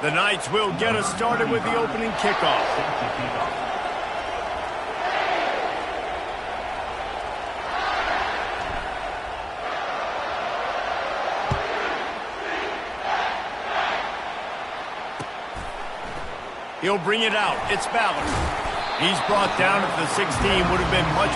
The Knights will get us started with the opening kickoff. He'll bring it out. It's Ballard. He's brought down at the 16. Would have been much...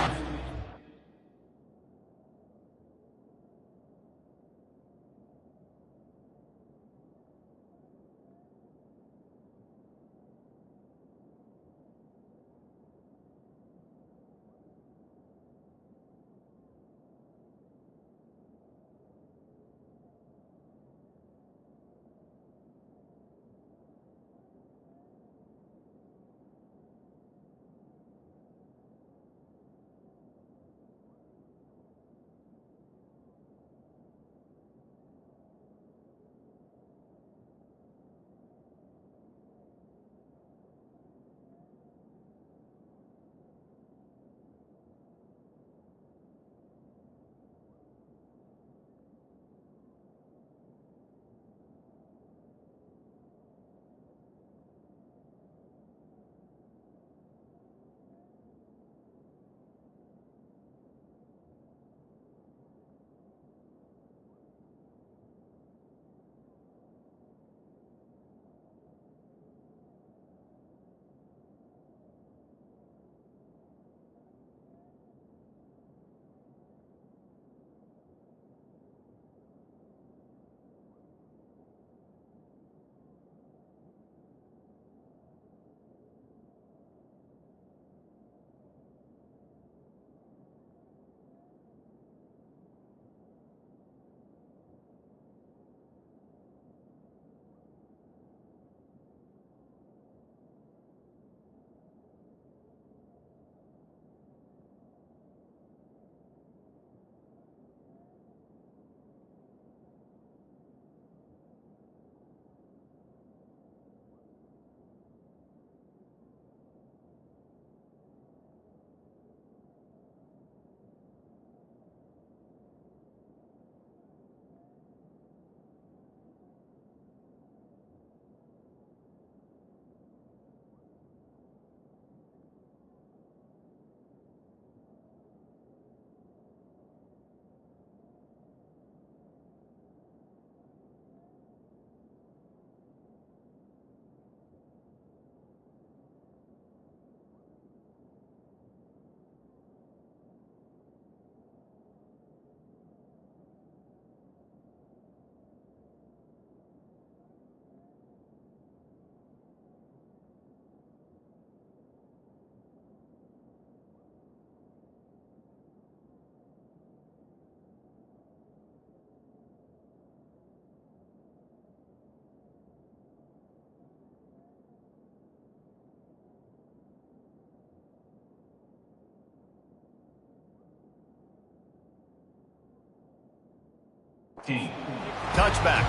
Touchback.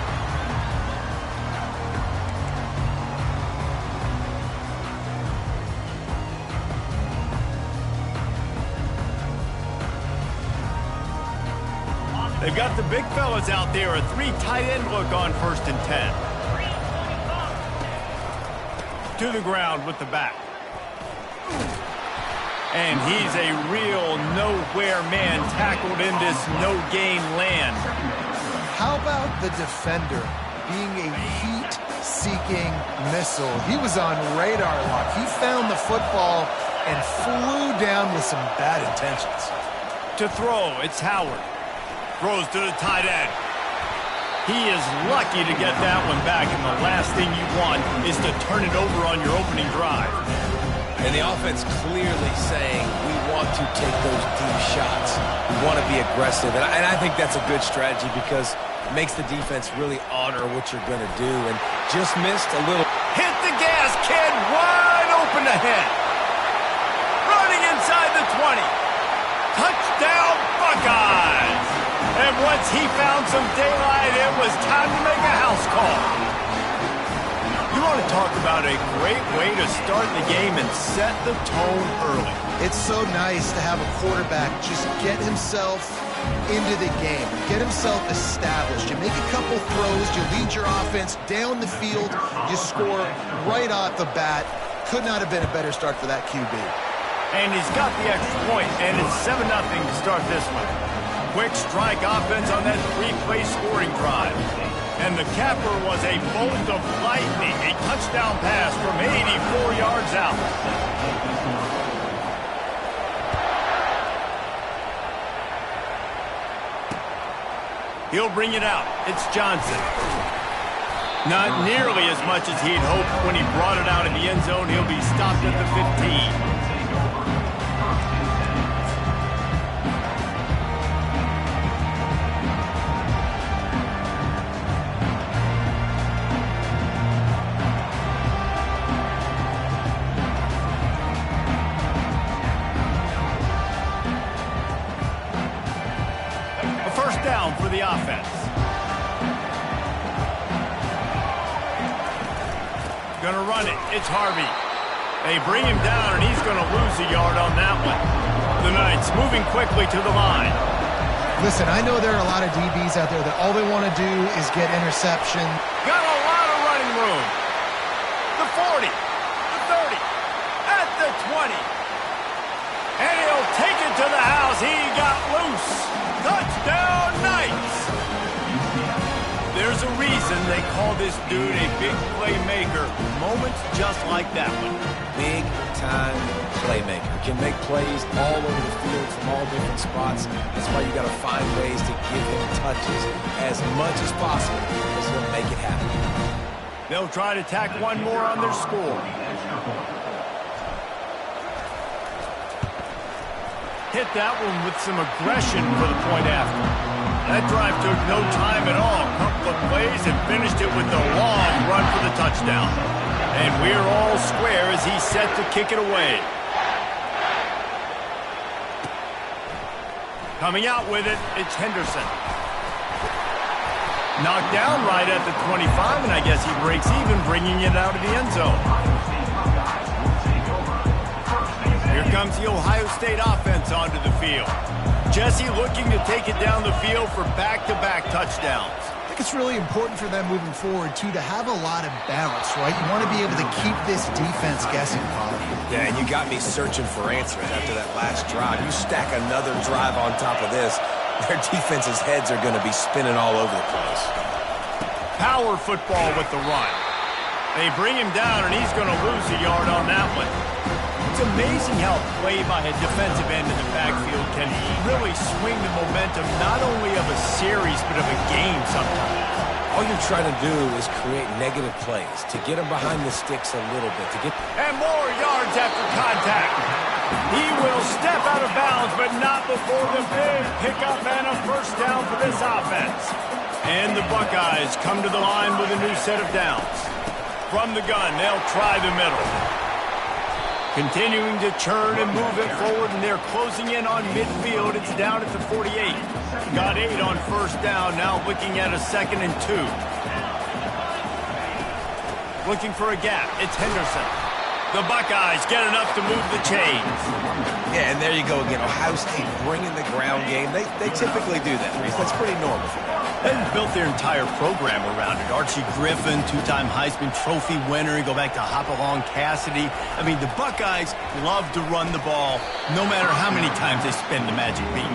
They've got the big fellas out there. A 3 tight end look on 1st and 10. To the ground with the back. And he's a real nowhere man tackled in this no-gain land. How about the defender being a heat-seeking missile? He was on radar lock. He found the football and flew down with some bad intentions. To throw, it's Howard. Throws to the tight end. He is lucky to get that one back, and the last thing you want is to turn it over on your opening drive. And the offense clearly saying, we want to take those deep shots. We want to be aggressive. And I think that's a good strategy because it makes the defense really honor what you're going to do. And just missed a little. Hit the gas, kid. Wide open ahead. Running inside the 20. Touchdown, Buckeyes. And once he found some daylight, it was time to make a house call. You want want to talk about a great way to start the game and set the tone early. It's so nice to have a quarterback just get himself into the game, get himself established. You make a couple throws, you lead your offense down the field, you score right off the bat. Could not have been a better start for that QB. And he's got the extra point, and it's 7-0 to start this one. Quick strike offense on that 3-play scoring drive. And the capper was a bolt of lightning, a touchdown pass from 84 yards out. He'll bring it out. It's Johnson. Not nearly as much as he'd hoped when he brought it out in the end zone. He'll be stopped at the 15. For the offense. Gonna run it. It's Harvey. They bring him down, and he's gonna lose a yard on that one. The Knights moving quickly to the line. Listen, I know there are a lot of DBs out there that all they want to do is get interception. Got a lot of running room. The 40, the 30, at the 20. And he'll take it to the house. He got loose. Touchdown, Knights! There's a reason they call this dude a big playmaker. Moments just like that one. Big-time playmaker. Can make plays all over the field from all different spots. That's why you got to find ways to give him touches as much as possible because he'll make it happen. They'll try to tack one more on their score. Hit that one with some aggression for the point after. That drive took no time at all. Couple of plays and finished it with a long run for the touchdown. And we're all square as he's set to kick it away. Coming out with it, it's Henderson. Knocked down right at the 25, and I guess he breaks even, bringing it out of the end zone. Here comes the Ohio State offense onto the field. Jesse looking to take it down the field for back-to-back touchdowns. I think it's really important for them moving forward, too, to have a lot of balance, right? You want to be able to keep this defense guessing, Bob. Yeah, and you got me searching for answers after that last drive. You stack another drive on top of this, their defense's heads are going to be spinning all over the place. Power football with the run. They bring him down, and he's going to lose a yard on that one. It's amazing how play by a defensive end in the backfield can really swing the momentum not only of a series but of a game sometimes. All you're trying to do is create negative plays to get them behind the sticks a little bit. And more yards after contact. He will step out of bounds, but not before the big pickup and a first down for this offense. And the Buckeyes come to the line with a new set of downs. From the gun, they'll try the middle. Continuing to churn and move it forward, and they're closing in on midfield. It's down at the 48. Got 8 on first down, now looking at a 2nd and 2. Looking for a gap, it's Henderson. The Buckeyes get enough to move the chains. Yeah, and there you go again. Ohio State bringing the ground game. They typically do that, Reese. That's pretty normal for them. They've built their entire program around it. Archie Griffin, 2-time Heisman Trophy winner. You go back to Hopalong Cassidy. I mean, the Buckeyes love to run the ball, no matter how many times they spin the magic beat.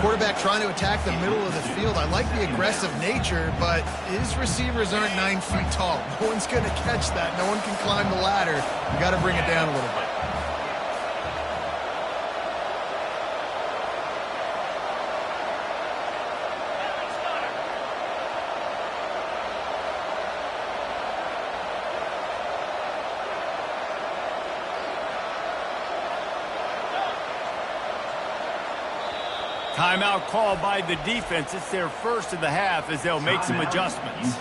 Quarterback trying to attack the middle of the field. I like the aggressive nature, but his receivers aren't 9 feet tall. No one's going to catch that. No one can climb the ladder. You got to bring it down a little bit. Timeout called by the defense. It's their first of the half as they'll make some adjustments.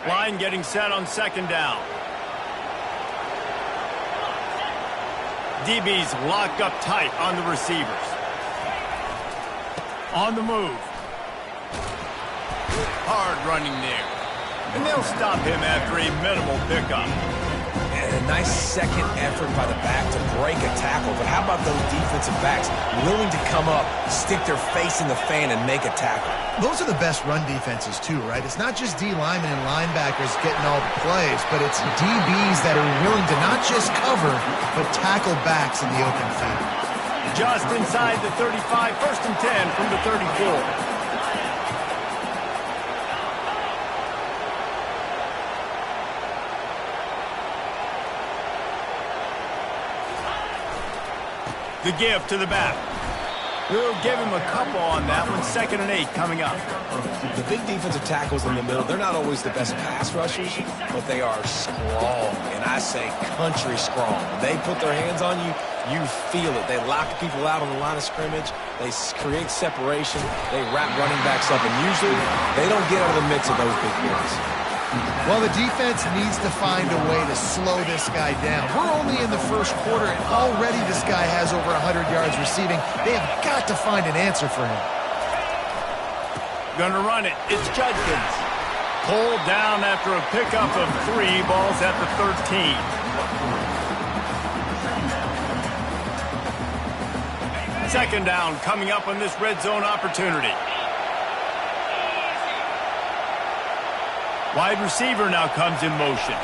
Line getting set on 2nd down. DB's locked up tight on the receivers. On the move. Hard running there. And they'll stop him after a minimal pickup. And a nice second effort by the back to break a tackle. But how about those defensive backs willing to come up, stick their face in the fan, and make a tackle? Those are the best run defenses, too, right? It's not just D linemen and linebackers getting all the plays, but it's DBs that are willing to not just cover, but tackle backs in the open field. Just inside the 35, 1st and 10 from the 34. The give to the back. We'll give him a couple on that one. 2nd and 8 coming up. The big defensive tackles in the middle, they're not always the best pass rushers, but they are strong, and I say country strong. They put their hands on you, you feel it. They lock people out on the line of scrimmage. They create separation. They wrap running backs up, and usually they don't get out of the mix of those big boys. Well, the defense needs to find a way to slow this guy down. We're only in the 1st quarter, and already this guy has over 100 yards receiving. They have got to find an answer for him. Gonna run it. It's Judkins. Pulled down after a pickup of 3 balls at the 13. Second down coming up on this red zone opportunity. Wide receiver now comes in motion.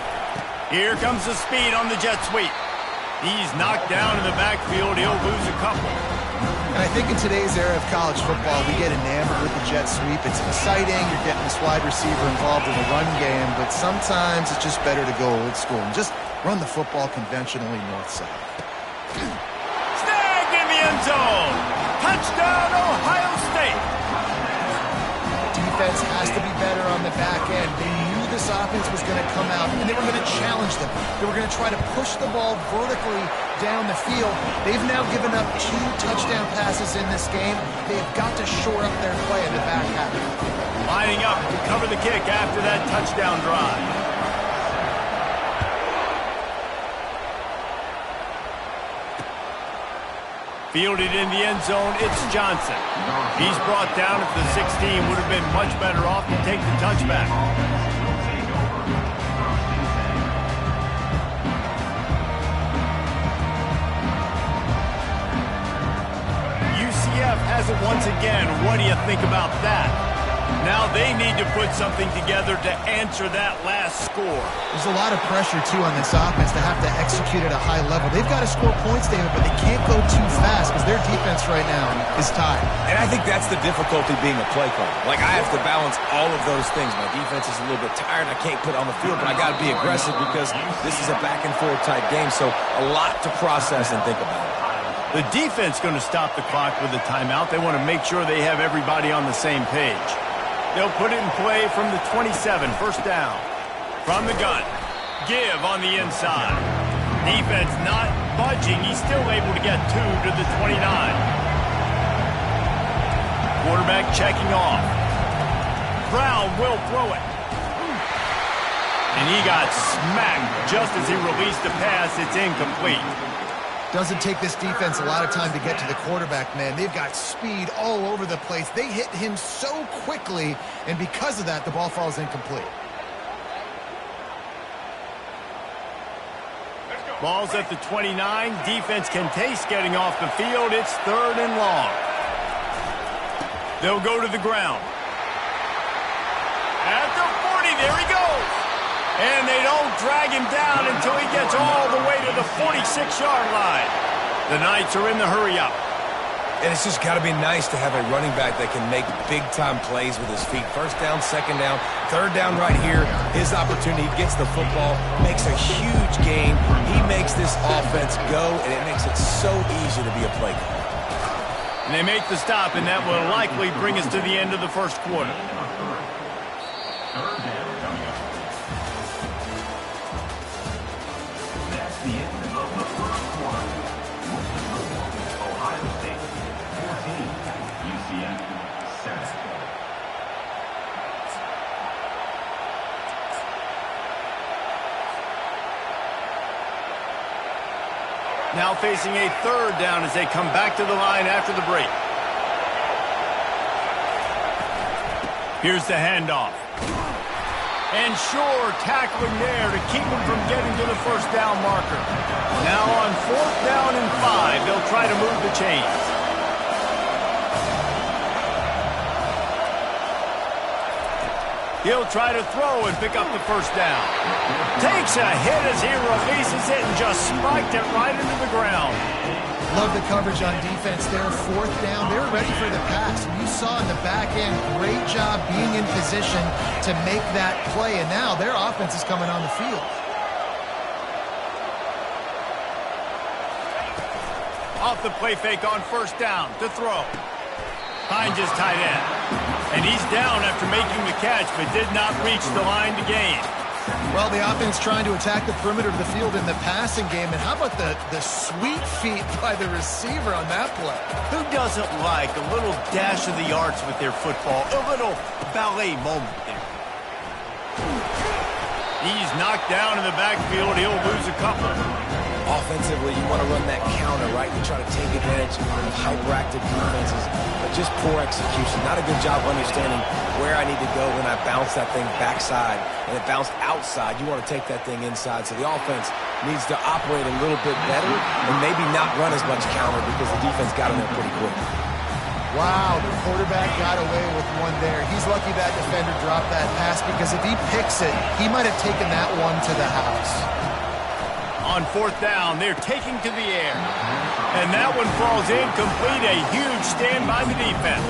Here comes the speed on the jet sweep. He's knocked down in the backfield. He'll lose a couple. And I think in today's era of college football, we get enamored with the jet sweep. It's exciting. You're getting this wide receiver involved in the run game, but sometimes it's just better to go old school and just run the football conventionally north-south. Snag in the end zone. Touchdown, Ohio State. Defense has to be better on the back end. They knew this offense was going to come out, and they were going to challenge them. They were going to try to push the ball vertically down the field. They've now given up 2 touchdown passes in this game. They've got to shore up their play in the back half. Lining up to cover the kick after that touchdown drive. Fielded in the end zone, it's Johnson. He's brought down at the 16. Would have been much better off to take the touchback. UCF has it once again. What do you think about that? Now they need to put something together to answer that last score. There's a lot of pressure, too, on this offense to have to execute at a high level. They've got to score points, David, but they can't go too fast because their defense right now is tied. And I think that's the difficulty being a play caller. Like, I have to balance all of those things. My defense is a little bit tired. I can't put on the field, but I got to be aggressive because this is a back-and-forth type game, so a lot to process and think about. The defense going to stop the clock with a timeout. They want to make sure they have everybody on the same page. They'll put it in play from the 27, 1st down. From the gun, give on the inside. Defense not budging. He's still able to get 2 to the 29. Quarterback checking off. Brown will throw it. And he got smacked just as he released the pass. It's incomplete. Doesn't take this defense a lot of time to get to the quarterback, man. They've got speed all over the place. They hit him so quickly, and because of that, the ball falls incomplete. Ball's at the 29. Defense can taste getting off the field. It's 3rd and long. They'll go to the ground. At the 40, there he goes. And they don't drag him down until he gets all the way to the 46-yard line. The Knights are in the hurry-up. And it's just got to be nice to have a running back that can make big-time plays with his feet. 1st down, 2nd down, 3rd down right here. His opportunity, gets the football, makes a huge gain. He makes this offense go, and it makes it so easy to be a play caller. And they make the stop, and that will likely bring us to the end of the 1st quarter. Now facing a 3rd down as they come back to the line after the break. Here's the handoff. And sure, tackling there to keep him from getting to the first down marker. Now on 4th down and 5, they'll try to move the chains. He'll try to throw and pick up the first down. Takes a hit as he releases it and just spiked it right into the ground. Love the coverage on defense there. 4th down. They were ready for the pass. And you saw in the back end, great job being in position to make that play. And now their offense is coming on the field. Off the play fake on 1st down to throw. Finds his tight end. And he's down after making the catch, but did not reach the line to gain. Well, the offense trying to attack the perimeter of the field in the passing game. And how about the sweet feet by the receiver on that play? Who doesn't like a little dash of the arts with their football? A little ballet moment there. He's knocked down in the backfield. He'll lose a couple. Offensively, you want to run that counter, right? You try to take advantage of hyperactive defenses, but just poor execution. Not a good job understanding where I need to go when I bounce that thing backside and it bounced outside. You want to take that thing inside. So the offense needs to operate a little bit better and maybe not run as much counter because the defense got in there pretty quick. Wow, the quarterback got away with one there. He's lucky that defender dropped that pass because if he picks it, he might have taken that one to the house. On 4th down, they're taking to the air. And that one falls incomplete. A huge stand by the defense.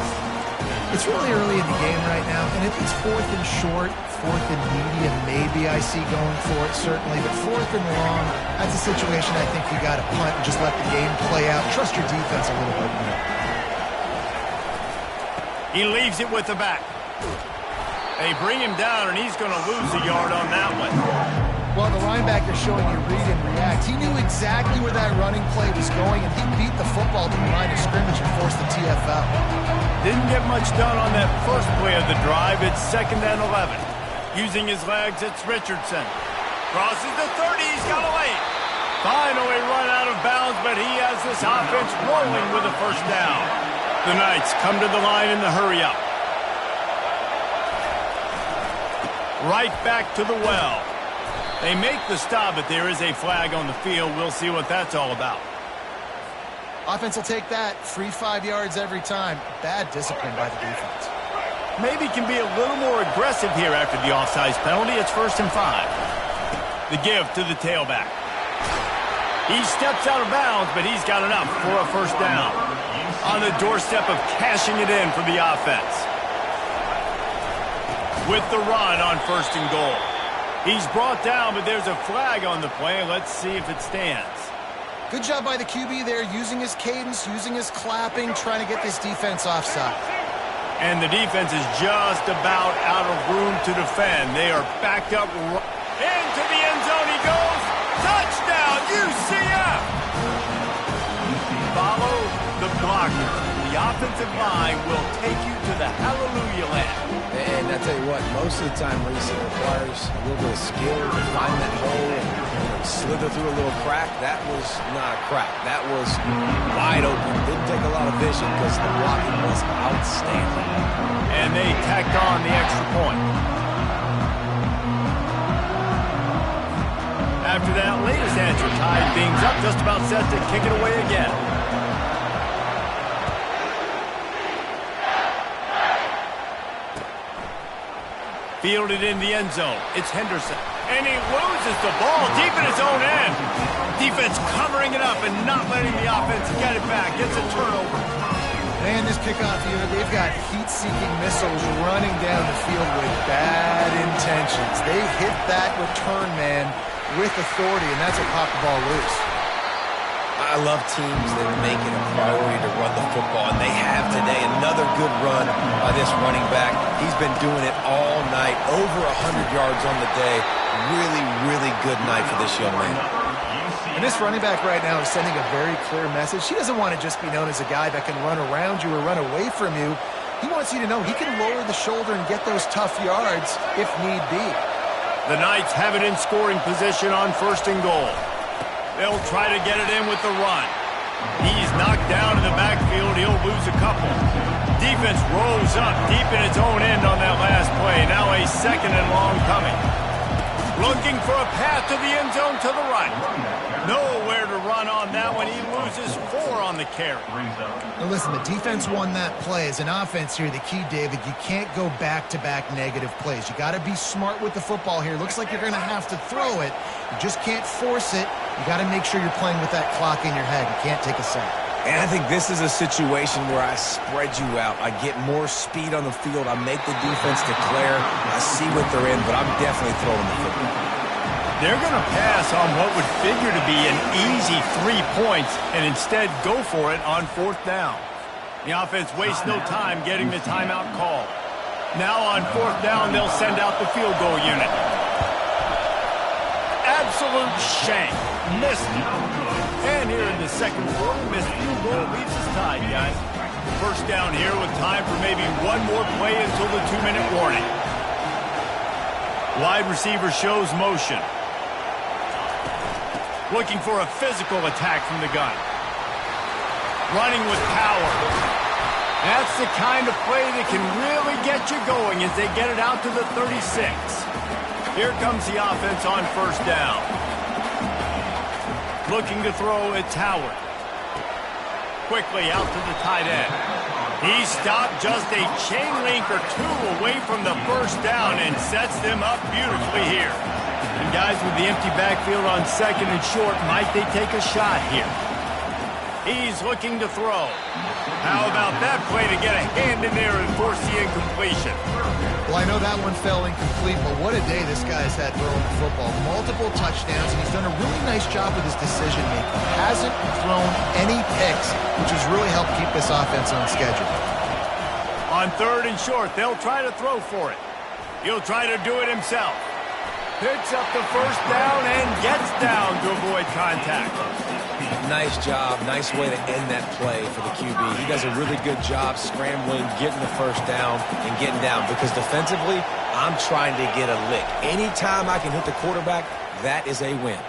It's really early in the game right now, and if it's 4th and short, 4th and medium, maybe I see going for it, certainly. But 4th and long, that's a situation I think you got to punt and just let the game play out. Trust your defense a little bit more. He leaves it with the back. They bring him down, and he's going to lose a yard on that one. Well, the linebacker showing you read and react. He knew exactly where that running play was going, and he beat the football to the line of scrimmage and forced the TFL. Didn't get much done on that first play of the drive. It's 2nd and 11. Using his legs, it's Richardson. Crosses the 30. He's got a lane. Finally run out of bounds, but he has this offense rolling with a first down. The Knights come to the line in the hurry-up. Right back to the well. They make the stop, but there is a flag on the field. We'll see what that's all about. Offense will take that. Free 5 yards every time. Bad discipline by the defense. Maybe can be a little more aggressive here after the offsides penalty. It's 1st and 5. The give to the tailback. He steps out of bounds, but he's got enough for a first down. On the doorstep of cashing it in for the offense. With the run on 1st and goal. He's brought down, but there's a flag on the play. Let's see if it stands. Good job by the QB there, using his cadence, using his clapping, trying to get this defense offside. And the defense is just about out of room to defend. They are backed up. Into the end zone he goes. Touchdown, UCF! Follow the blocker. The offensive line will take you to the hallelujah land. And I tell you what, most of the time, Reese, it requires a little bit of skill to find that hole and slither through a little crack. That was not a crack. That was wide open. Didn't take a lot of vision because the blocking was outstanding. And they tacked on the extra point. After that latest answer tied things up, just about set to kick it away again. Fielded in the end zone. It's Henderson. And he loses the ball deep in his own end. Defense covering it up and not letting the offense get it back. Gets a turnover. Man, this kickoff unit, they've got heat-seeking missiles running down the field with bad intentions. They hit that return man with authority, and that's what popped the ball loose. I love teams that make it a priority to run the football, and they have today. Another good run by this running back. He's been doing it all night, over 100 yards on the day. Really, really good night for this young man. And this running back right now is sending a very clear message. He doesn't want to just be known as a guy that can run around you or run away from you. He wants you to know he can lower the shoulder and get those tough yards if need be. The Knights have it in scoring position on 1st and goal. They'll try to get it in with the run. He's knocked down in the backfield. He'll lose a couple. Defense rose up deep in its own end on that last play. Now a 2nd and long coming. Looking for a path to the end zone to the right. Nowhere to run on that one. He loses 4 on the carry. Now listen, the defense won that play. As an offense here, the key, David, you can't go back-to-back negative plays. You got to be smart with the football here. Looks like you're going to have to throw it. You just can't force it. You got to make sure you're playing with that clock in your head. You can't take a sack. And I think this is a situation where I spread you out. I get more speed on the field. I make the defense declare. I see what they're in, but I'm definitely throwing the football. They're going to pass on what would figure to be an easy 3 points and instead go for it on 4th down. The offense wastes no time getting the timeout call. Now on 4th down, they'll send out the field goal unit. Absolute shank. Missed it. And here in the 2nd quarter, missed field goal leaves us tied, guys. 1st down here with time for maybe one more play until the 2-minute warning. Wide receiver shows motion. Looking for a physical attack from the gun. Running with power. That's the kind of play that can really get you going as they get it out to the 36. Here comes the offense on 1st down. Looking to throw, it's Howard. Quickly out to the tight end. He stopped just a chain link or 2 away from the 1st down and sets them up beautifully here. And guys, with the empty backfield on 2nd and short, might they take a shot here? He's looking to throw. How about that play to get a hand in there and force the incompletion? Well, I know that one fell incomplete, but what a day this guy's had throwing the football. Multiple touchdowns, and he's done a really nice job with his decision-making. Hasn't thrown any picks, which has really helped keep this offense on schedule. On 3rd and short, they'll try to throw for it. He'll try to do it himself. Picks up the 1st down and gets down to avoid contact. Nice job. Nice way to end that play for the QB. He does a really good job scrambling, getting the 1st down, and getting down. Because defensively, I'm trying to get a lick. Anytime I can hit the quarterback, that is a win.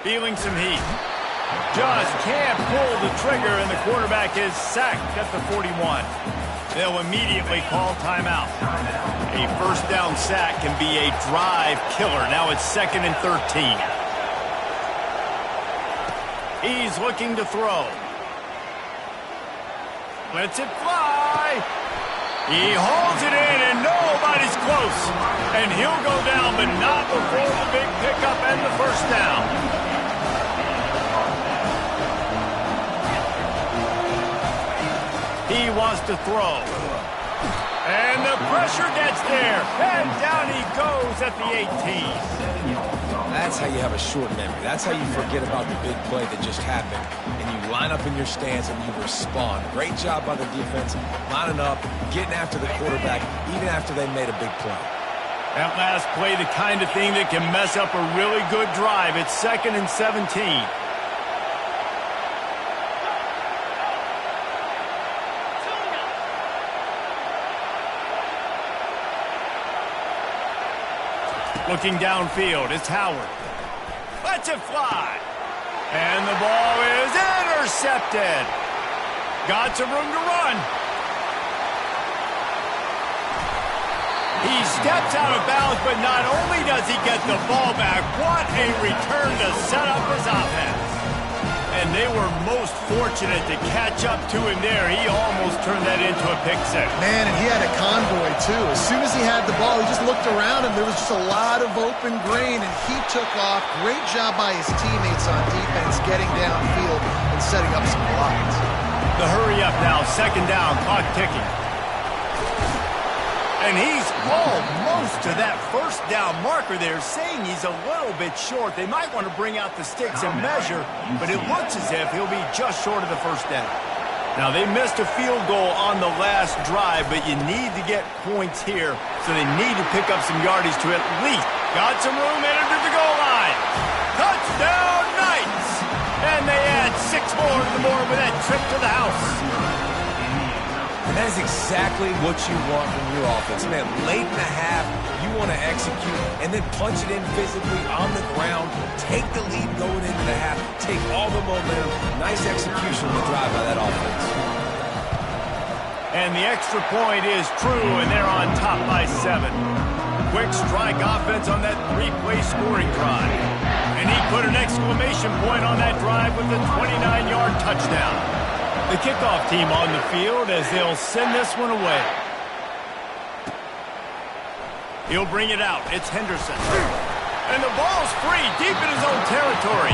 Feeling some heat. Just can't pull the trigger, and the quarterback is sacked at the 41. They'll immediately call timeout. A 1st down sack can be a drive killer. Now it's 2nd and 13. He's looking to throw. Lets it fly. He holds it in, and nobody's close. And he'll go down, but not before the big pickup and the 1st down. He wants to throw. And the pressure gets there. And down he goes at the 18. That's how you have a short memory. That's how you forget about the big play that just happened. And you line up in your stance and you respond. Great job by the defense, lining up, getting after the quarterback, even after they made a big play. That last play, the kind of thing that can mess up a really good drive. It's 2nd and 17. Looking downfield, it's Howard. Lets it fly. And the ball is intercepted. Got some room to run. He steps out of bounds, but not only does he get the ball back, what a return to set up his offense. And they were most fortunate to catch up to him there. He almost turned that into a pick six. Man, and he had a convoy, too. As soon as he had the ball, he just looked around him. There was just a lot of open grain, and he took off. Great job by his teammates on defense, getting downfield and setting up some blocks. The hurry up now, 2nd down, clock ticking. And he's almost to that 1st down marker there, saying he's a little bit short. They might want to bring out the sticks and measure, but it looks as if he'll be just short of the 1st down. Now, they missed a field goal on the last drive, but you need to get points here, so they need to pick up some yardage to at least. Got some room, entered to the goal line. Touchdown, Knights! And they add 6 more to the board with that trip to the house. And that is exactly what you want from your offense. Man, late in the half, you want to execute and then punch it in physically on the ground, take the lead going into the half, take all the momentum. Nice execution on the drive by that offense. And the extra point is true, and they're on top by 7. Quick strike offense on that 3-play scoring drive. And he put an exclamation point on that drive with a 29-yard touchdown. The kickoff team on the field as they'll send this one away. He'll bring it out. It's Henderson. And the ball's free, deep in his own territory.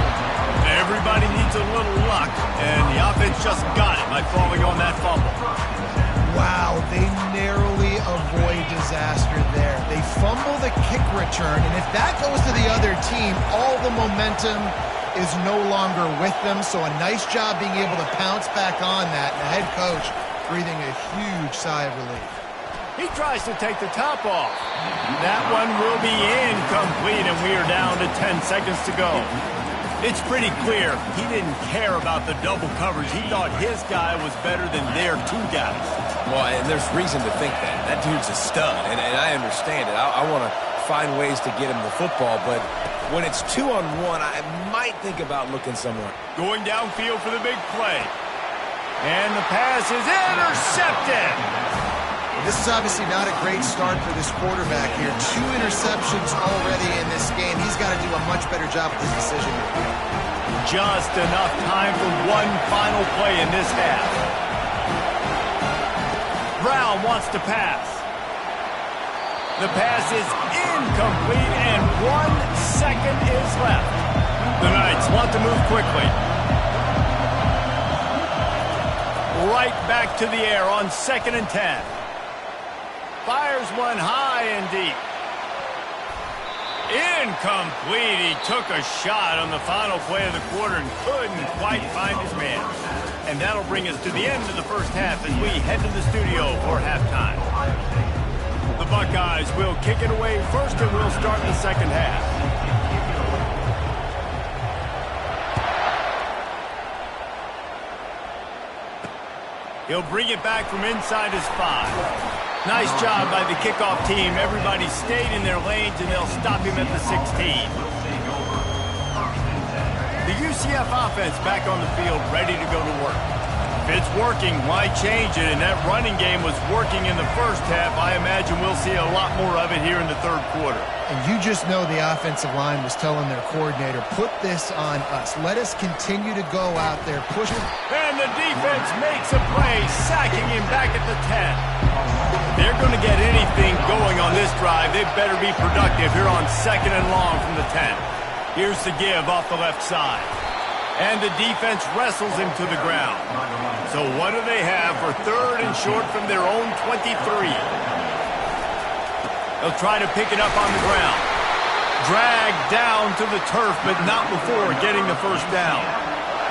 Everybody needs a little luck, and the offense just got it by falling on that fumble. Wow, they narrowly avoid disaster there. They fumble the kick return, and if that goes to the other team, all the momentum is no longer with them. So a nice job being able to pounce back on that. And the head coach breathing a huge sigh of relief. He tries to take the top off. That one will be incomplete, and we are down to 10 seconds to go. It's pretty clear he didn't care about the double coverage. He thought his guy was better than their 2 guys. Well, and there's reason to think that. That dude's a stud, and I understand it. I want to find ways to get him the football, but when it's 2-on-1, I might think about looking somewhere. Going downfield for the big play. And the pass is intercepted. This is obviously not a great start for this quarterback here. 2 interceptions already in this game. He's got to do a much better job with his decision. Just enough time for one final play in this half. Brown wants to pass. The pass is incomplete, and 1 second is left. The Knights want to move quickly. Right back to the air on 2nd and 10. Fires one high and deep. Incomplete. He took a shot on the final play of the quarter and couldn't quite find his man. And that'll bring us to the end of the first half as we head to the studio for halftime. The Buckeyes will kick it away first, and we'll start the second half. He'll bring it back from inside his 5. Nice job by the kickoff team. Everybody stayed in their lanes, and they'll stop him at the 16. The UCF offense back on the field, ready to go to work. If it's working, why change it? And that running game was working in the first half. I imagine we'll see a lot more of it here in the third quarter. And you just know the offensive line was telling their coordinator, put this on us. Let us continue to go out there, push him. And the defense makes a play, sacking him back at the 10. They're going to get anything going on this drive. They better be productive here on 2nd and long from the 10. Here's the give off the left side. And the defense wrestles him to the ground. So what do they have for 3rd and short from their own 23? They'll try to pick it up on the ground. Dragged down to the turf, but not before getting the first down.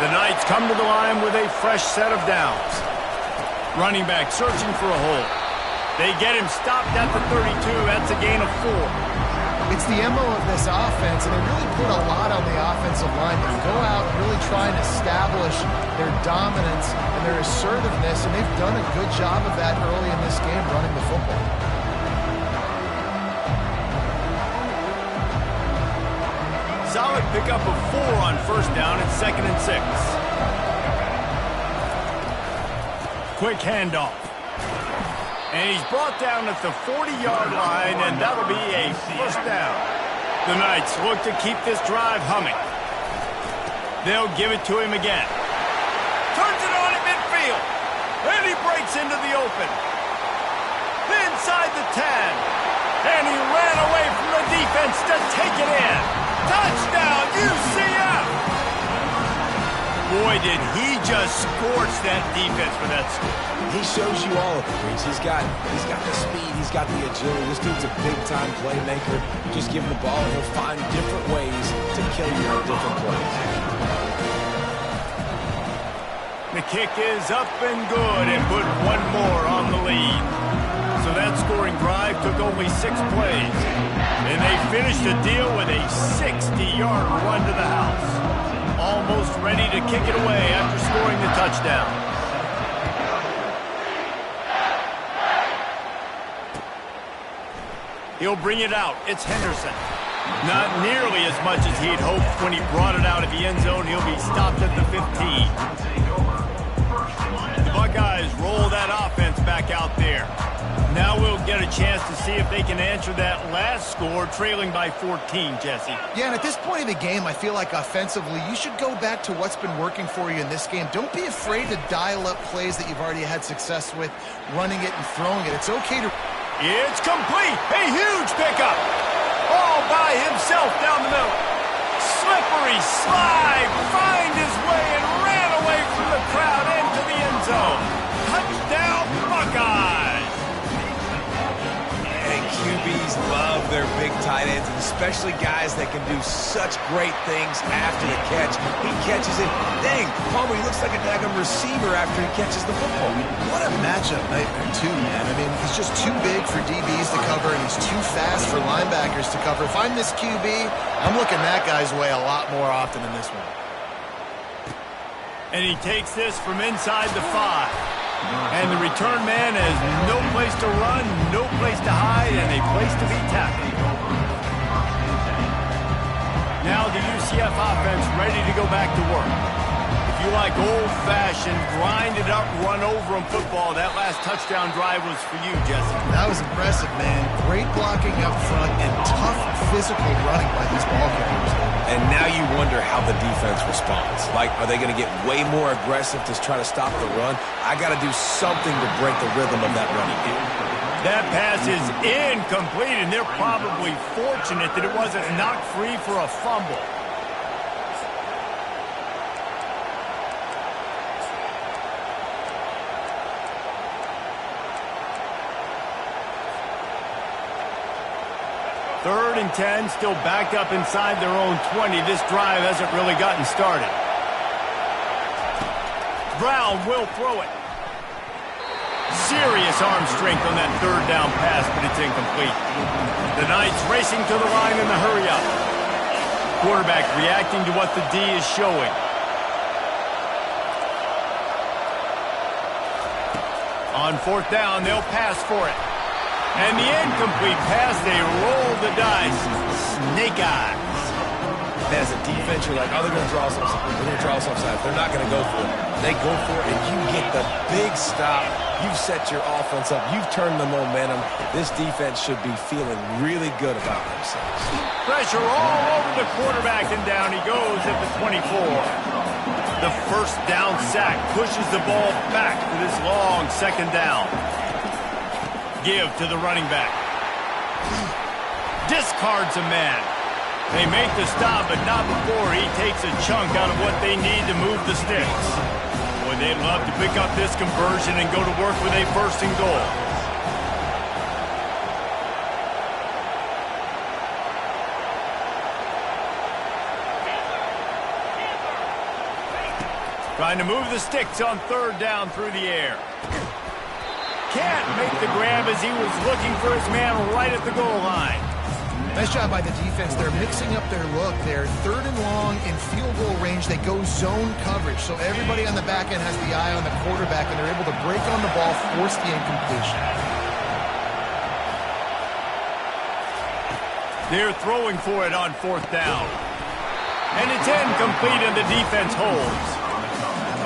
The Knights come to the line with a fresh set of downs. Running back searching for a hole. They get him stopped at the 32. That's a gain of 4. It's the MO of this offense, and they really put a lot on the offensive line. They go out and really try and establish their dominance and their assertiveness, and they've done a good job of that early in this game running the football. Solid pickup of 4 on first down and 2nd and 6. Quick handoff. And he's brought down at the 40-yard line, and that'll be a first down. The Knights look to keep this drive humming. They'll give it to him again. Turns it on at midfield. And he breaks into the open. Inside the 10. And he ran away from the defense to take it in. Touchdown, UCF! Boy, did he just scorch that defense for that score. He shows you all of it, Reese. He's got the speed, he's got the agility. This dude's a big-time playmaker. Just give him the ball, and he'll find different ways to kill you in different plays. The kick is up and good, and put one more on the lead. So that scoring drive took only 6 plays. And they finished the deal with a 60-yard run to the house. Almost ready to kick it away after scoring the touchdown. He'll bring it out. It's Henderson. Not nearly as much as he'd hoped when he brought it out of the end zone. He'll be stopped at the 15. The Buckeyes roll that offense back out there. Now we'll get a chance to see if they can answer that last score, trailing by 14, Jesse. Yeah, and at this point of the game, I feel like offensively, you should go back to what's been working for you in this game. Don't be afraid to dial up plays that you've already had success with, running it and throwing it. It's okay to... It's complete. A huge pickup. All by himself down the middle. Slippery slide. Find his way and ran away from the crowd into the end zone. Touchdown, Buckeyes. And QBs love their big tight ends, and especially guys that can do such great things after the catch. He catches it. Dang, Palmer, he looks like a daggum receiver after he catches the football. What a matchup nightmare, too, man. I mean, he's just too big for DBs to cover, and he's too fast for linebackers to cover. If I'm this QB, I'm looking that guy's way a lot more often than this one. And he takes this from inside the 5. And the return man has no place to run, no place to hide, and a place to be tackled. Now the UCF offense ready to go back to work. If you like old-fashioned, grind-it-up, run-over-'em football, that last touchdown drive was for you, Jesse. That was impressive, man. Great blocking up front and tough physical running by these ball carriers. And now you wonder how the defense responds. Like, are they going to get way more aggressive to try to stop the run? I got to do something to break the rhythm of that running game. That pass is incomplete, and they're probably fortunate that it wasn't knocked free for a fumble. Third and 10, still backed up inside their own 20. This drive hasn't really gotten started. Brown will throw it. Serious arm strength on that third down pass, but it's incomplete. The Knights racing to the line in the hurry-up. Quarterback reacting to what the D is showing. On fourth down, they'll pass for it. And the incomplete pass, they roll the dice. Snake eyes. As a defense, you're like, oh, they're going to draw us offside. They're going to draw us offside. They're not going to go for it. They go for it, and you get the big stop. You've set your offense up. You've turned the momentum. This defense should be feeling really good about themselves. Pressure all over the quarterback, and down he goes at the 24. The first down sack pushes the ball back for this long second down. Give to the running back. Discards a man. They make the stop, but not before he takes a chunk out of what they need to move the sticks. Boy, they'd love to pick up this conversion and go to work with a first and goal. Trying to move the sticks on third down through the air. Can't make the grab as he was looking for his man right at the goal line. Nice job by the defense. They're mixing up their look. They're third and long in field goal range. They go zone coverage, so everybody on the back end has the eye on the quarterback, and they're able to break on the ball, force the incompletion. They're throwing for it on fourth down. And it's incomplete, and the defense holds.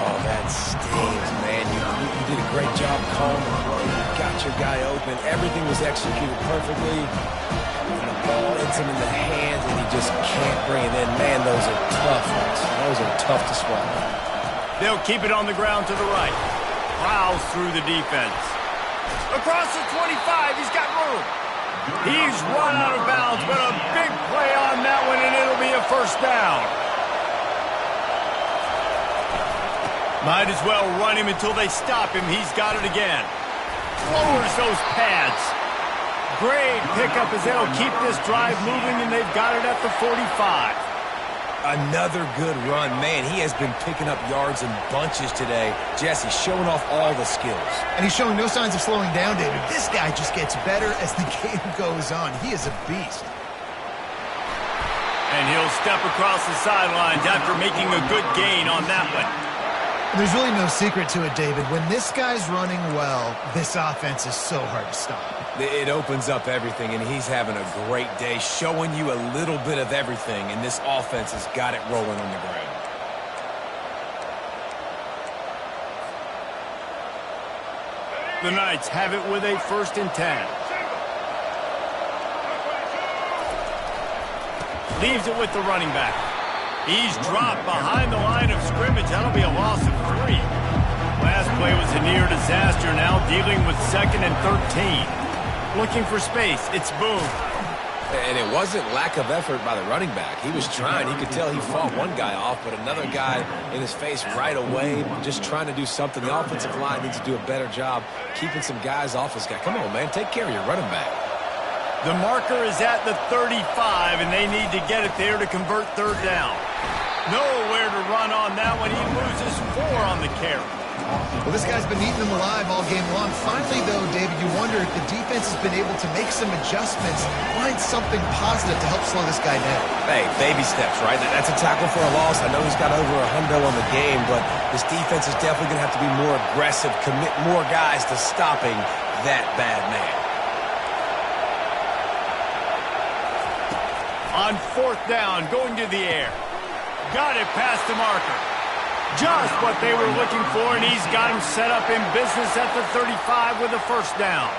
Oh, that stings, man. You did a great job calling the play. You got your guy open. Everything was executed perfectly. And the ball hits him in the hands, and he just can't bring it in. Man, those are tough ones. Those are tough to swallow. They'll keep it on the ground to the right. Prowls through the defense. Across the 25, he's got room. He's run out of bounds, but a big play on that one, and it'll be a first down. Might as well run him until they stop him. He's got it again. Lowers those pads. Great pickup as they'll keep this drive moving, and they've got it at the 45. Another good run. Man, he has been picking up yards in bunches today. Jesse showing off all the skills. And he's showing no signs of slowing down, David. This guy just gets better as the game goes on. He is a beast. And he'll step across the sidelines after making a good gain on that one. There's really no secret to it, David. When this guy's running well, this offense is so hard to stop. It opens up everything, and he's having a great day, showing you a little bit of everything, and this offense has got it rolling on the ground. The Knights have it with a 1st and 10. Leaves it with the running back. He's dropped behind the line of scrimmage. That'll be a loss of 3. Last play was a near disaster. Now dealing with 2nd and 13. Looking for space. It's Boone. And it wasn't lack of effort by the running back. He was trying. He could tell he fought one guy off, but another guy in his face right away, just trying to do something. The offensive line needs to do a better job keeping some guys off this guy. Come on, man. Take care of your running back. The marker is at the 35, and they need to get it there to convert 3rd down. Nowhere to run on that one. He loses 4 on the carry. Well, this guy's been eating them alive all game long. Finally, though, David, you wonder if the defense has been able to make some adjustments, find something positive to help slow this guy down. Hey, baby steps, right? That's a tackle for a loss. I know he's got over a hundo on the game, but this defense is definitely going to have to be more aggressive, commit more guys to stopping that bad man. On 4th down, going to the air. Got it past the marker. Just what they were looking for, and he's got him set up in business at the 35 with a 1st down.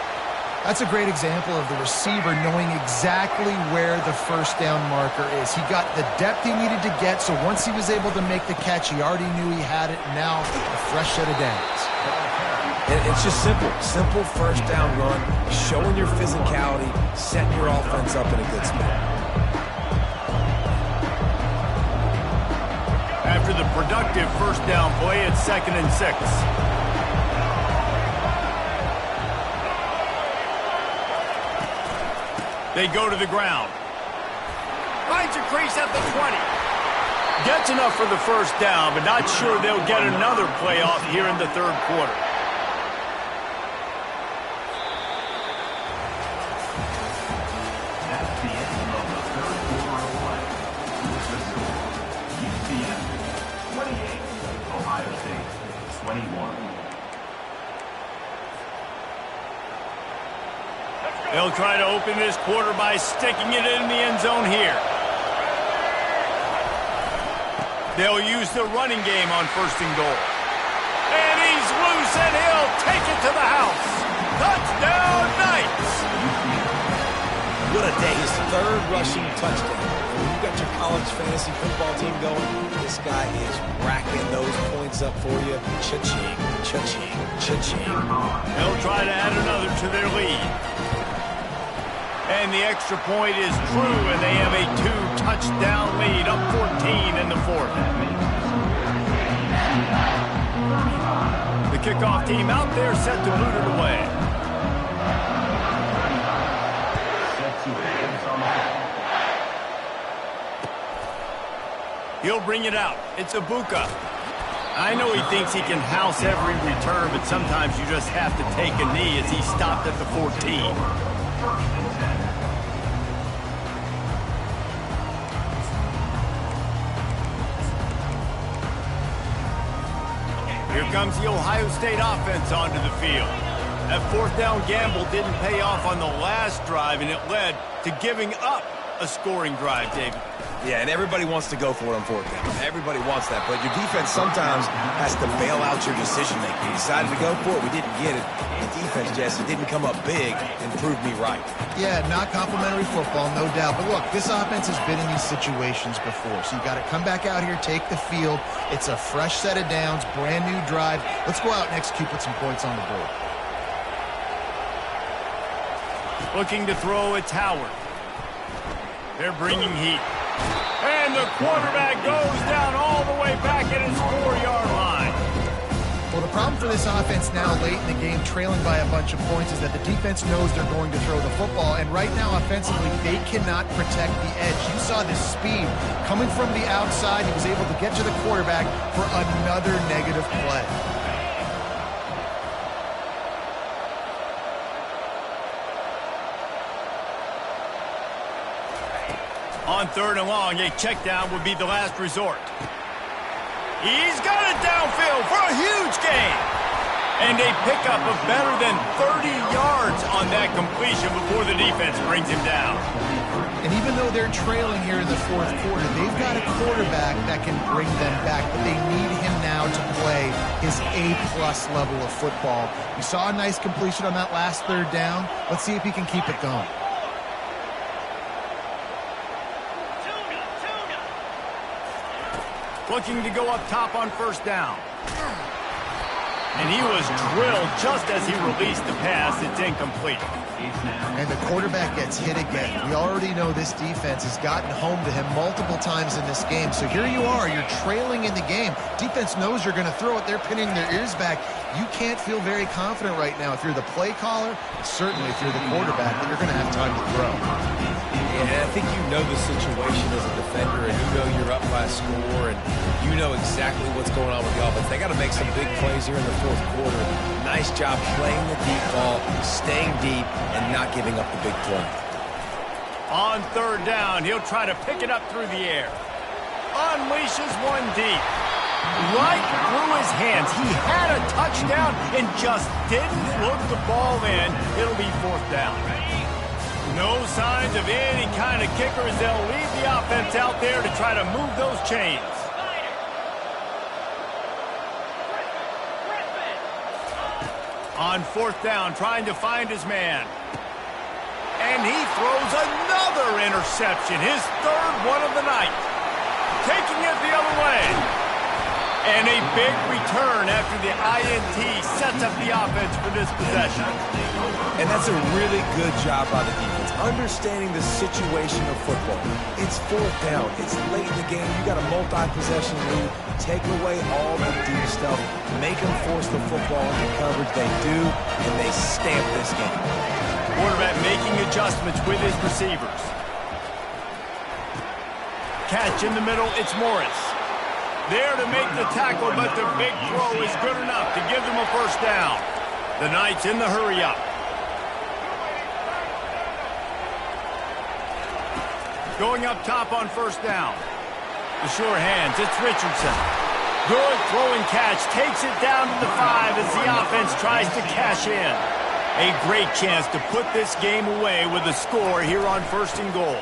That's a great example of the receiver knowing exactly where the 1st down marker is. He got the depth he needed to get, so once he was able to make the catch, he already knew he had it. Now, a fresh set of downs. It's just simple. Simple 1st down run, showing your physicality, setting your offense up in a good spot. After the productive 1st down play, it's 2nd and 6. They go to the ground. Finds a crease at the 20. Gets enough for the 1st down, but not sure they'll get another play off here in the 3rd quarter. They'll try to open this quarter by sticking it in the end zone here. They'll use the running game on 1st and goal. And he's loose, and he'll take it to the house. Touchdown, Knights! What a day. His 3rd rushing touchdown. When you got your college fantasy football team going, this guy is racking those points up for you. Cha-ching, cha-ching, cha-ching. They'll try to add another to their lead. And the extra point is true, and they have a 2-touchdown lead, up 14 in the 4th. The kickoff team out there set to boot it away. He'll bring it out. It's Ibuka. I know he thinks he can house every return, but sometimes you just have to take a knee as he stopped at the 14. Here comes the Ohio State offense onto the field. That 4th down gamble didn't pay off on the last drive, and it led to giving up a scoring drive, David. Yeah, and everybody wants to go for it on 4th down. Everybody wants that, but your defense sometimes has to bail out your decision-making. You decided to go for it, we didn't get it. The defense, Jesse, didn't come up big and prove me right. Yeah, not complimentary football, no doubt. But look, this offense has been in these situations before, so you got to come back out here, take the field. It's a fresh set of downs, brand new drive. Let's go out and execute, put some points on the board. Looking to throw, it's Howard. They're bringing heat. And the quarterback goes down all the way back at his 4-yard line. Well, the problem for this offense now late in the game, trailing by a bunch of points, is that the defense knows they're going to throw the football. And right now, offensively, they cannot protect the edge. You saw this speed coming from the outside. He was able to get to the quarterback for another negative play. On 3rd and long, a check down would be the last resort. He's got it downfield for a huge gain. And a pickup of better than 30 yards on that completion before the defense brings him down. And even though they're trailing here in the fourth quarter. They've got a quarterback that can bring them back, but they need him now to play his A-plus level of football. We saw a nice completion on that last third down. Let's see if he can keep it going. Looking to go up top on first down. And he was drilled just as he released the pass. It's incomplete. And the quarterback gets hit again. We already know this defense has gotten home to him multiple times in this game. So here you are. You're trailing in the game. Defense knows you're going to throw it. They're pinning their ears back. You can't feel very confident right now if you're the play caller, certainly if you're the quarterback, that you're going to have time to throw. Yeah, I think you know the situation as a defender, and you know you're up by a score, and you know exactly what's going on with the offense. They got to make some big plays here in the fourth quarter. Nice job playing the deep ball, staying deep, and not giving up the big play. On third down, he'll try to pick it up through the air. Unleashes one deep. Right through his hands. He had a touchdown and just didn't look the ball in. It'll be fourth down. No signs of any kind of kickers. They'll leave the offense out there to try to move those chains. On fourth down, trying to find his man. And he throws another interception, his third one of the night. Taking it the other way. And a big return after the INT sets up the offense for this possession. And that's a really good job by the defense, understanding the situation of football. It's fourth down. It's late in the game. You got a multi-possession lead. Take away all the deep stuff. Make them force the football into coverage. They do, and they stamp this game. Quarterback making adjustments with his receivers. Catch in the middle. It's Morris. There to make the tackle, but the big throw is good enough to give them a first down. The Knights in the hurry-up. Going up top on first down. The sure hands, it's Richardson. Good throwing catch, takes it down to the 5 as the offense tries to cash in. A great chance to put this game away with a score here on first and goal.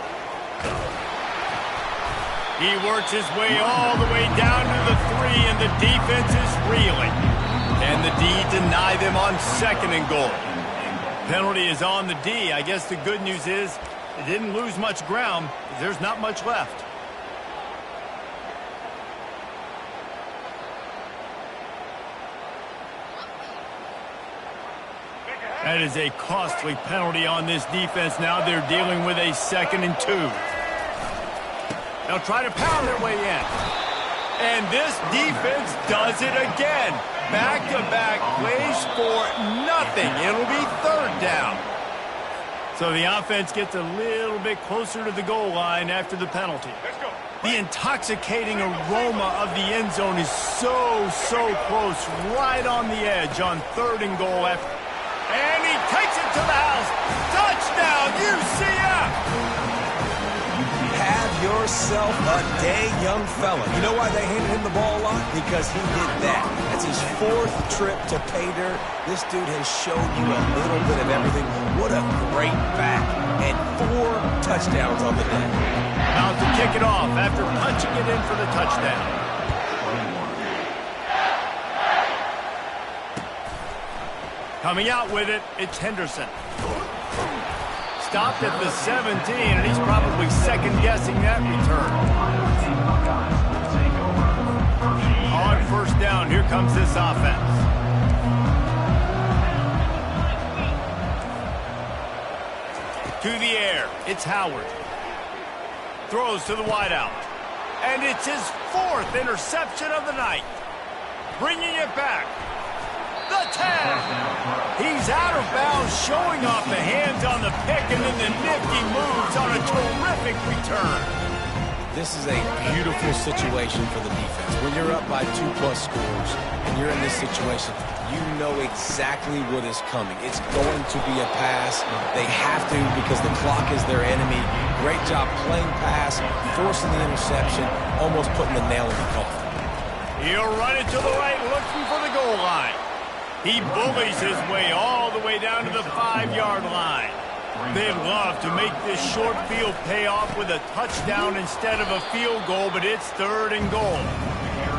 He works his way all the way down to the 3, and the defense is reeling. And the D deny them on second and goal. Penalty is on the D. I guess the good news is it didn't lose much ground. There's not much left. That is a costly penalty on this defense. Now they're dealing with a 2nd and 2. They'll try to pound their way in. And this defense does it again. Back-to-back plays for nothing. It'll be third down. So the offense gets a little bit closer to the goal line after the penalty. Let's go. The intoxicating aroma of the end zone is so close, right on the edge on third and goal. And he takes it to the house. Touchdown, UCF! Have yourself a day, young fella. You know why they handed him the ball a lot? Because he did that. That's his 4th trip to pay dirt. This dude has shown you a little bit of everything. What a great back. And 4 touchdowns on the day. About to kick it off after punching it in for the touchdown. Coming out with it, it's Henderson. Stopped at the 17, and he's probably second-guessing that return. On first down, here comes this offense. To the air, it's Howard. Throws to the wideout. And it's his 4th interception of the night. Bringing it back. The 10. He's out of bounds, showing off the hands on the pick, and then the nifty moves on a terrific return. This is a beautiful situation for the defense. When you're up by 2+ scores and you're in this situation, you know exactly what is coming. It's going to be a pass. They have to because the clock is their enemy. Great job playing pass, forcing the interception, almost putting the nail in the coffin. He'll run it to the right, looking for the goal line. He bullies his way all the way down to the 5-yard line. They'd love to make this short field pay off with a touchdown instead of a field goal, but it's 3rd and goal.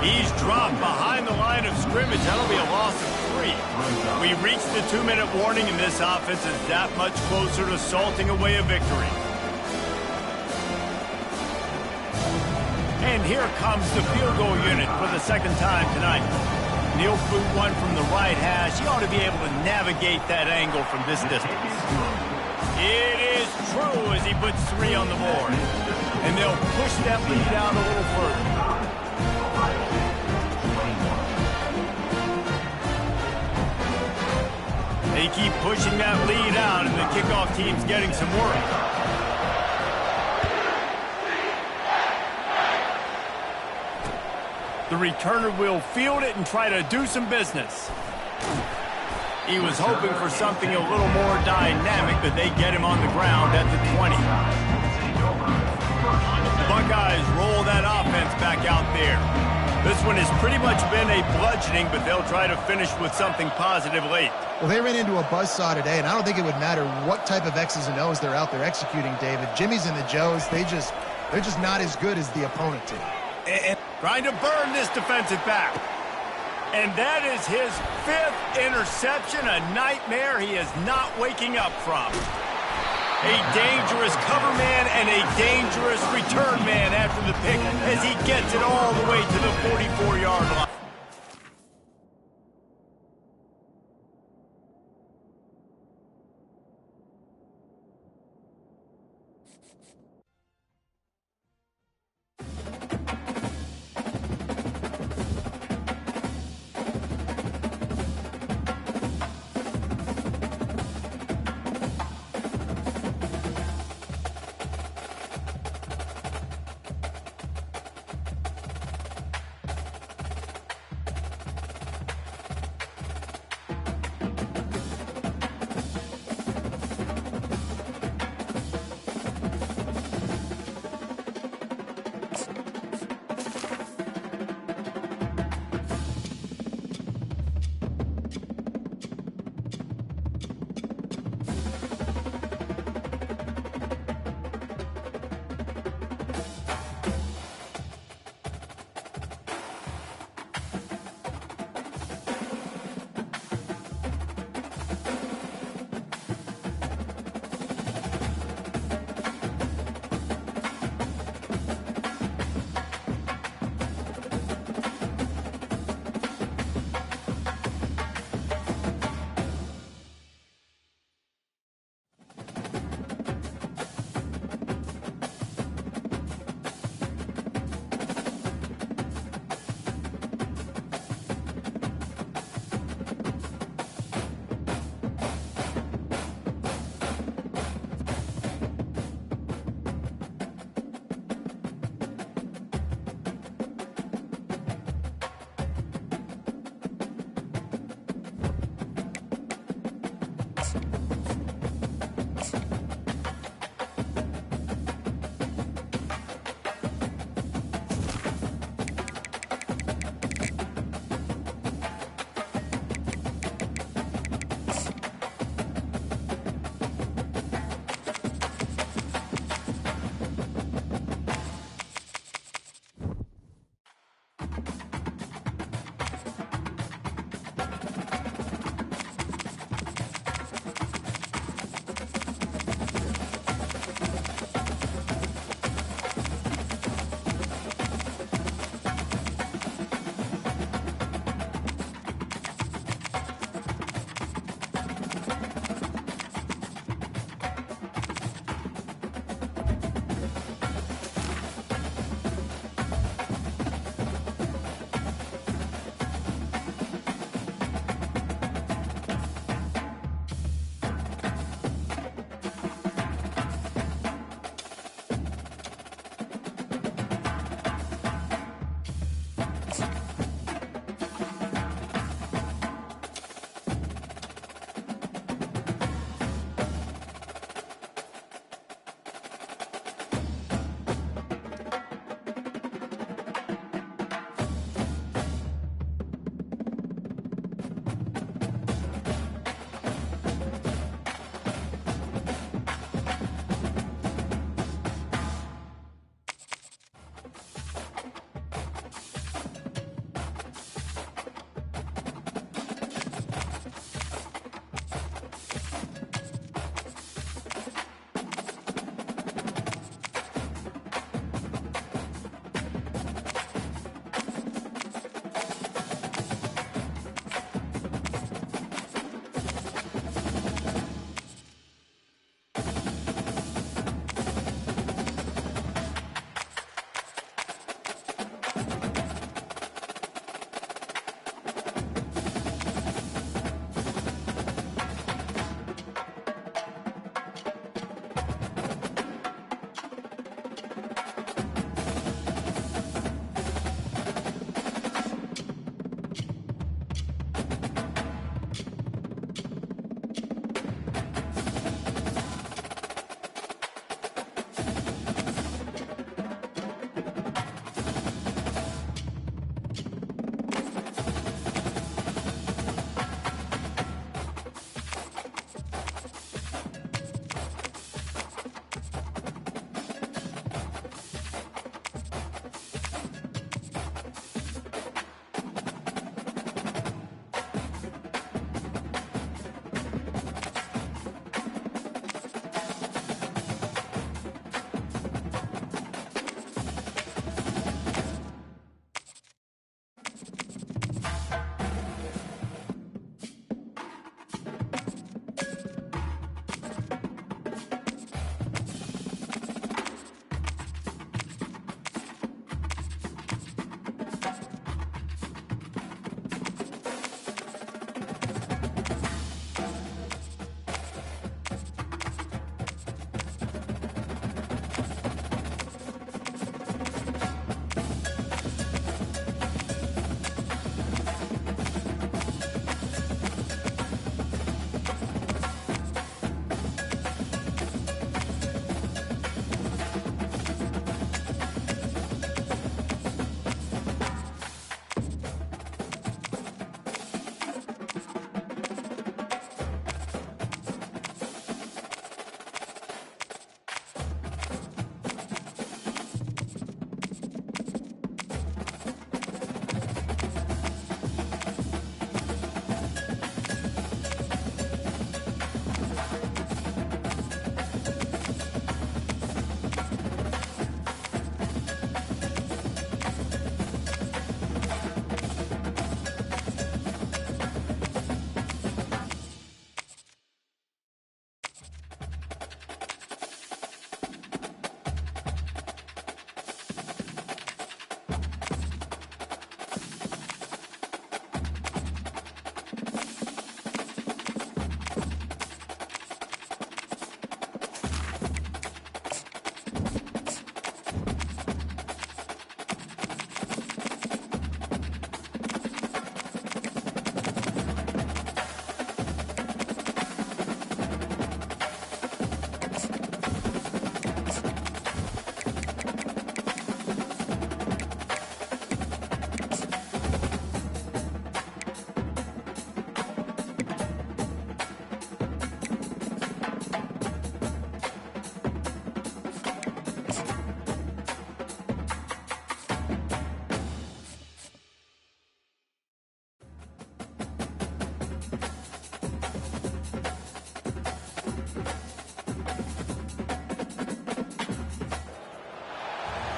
He's dropped behind the line of scrimmage. That'll be a loss of 3. We reached the 2-minute warning, and this offense is that much closer to salting away a victory. And here comes the field goal unit for the 2nd time tonight. He'll boot one from the right hash. He ought to be able to navigate that angle from this distance. It is true as he puts 3 on the board. And they'll push that lead out a little further. They keep pushing that lead out, and the kickoff team's getting some work. The returner will field it and try to do some business. He was hoping for something a little more dynamic, but they get him on the ground at the 20. The Buckeyes roll that offense back out there. This one has pretty much been a bludgeoning, but they'll try to finish with something positive late. Well, they ran into a buzzsaw today, and I don't think it would matter what type of X's and O's they're out there executing, David. Jimmy's and the Joes, they're just not as good as the opponent team. And trying to burn this defensive back. And that is his 5th interception, a nightmare he is not waking up from. A dangerous cover man and a dangerous return man after the pick as he gets it all the way to the 44-yard line.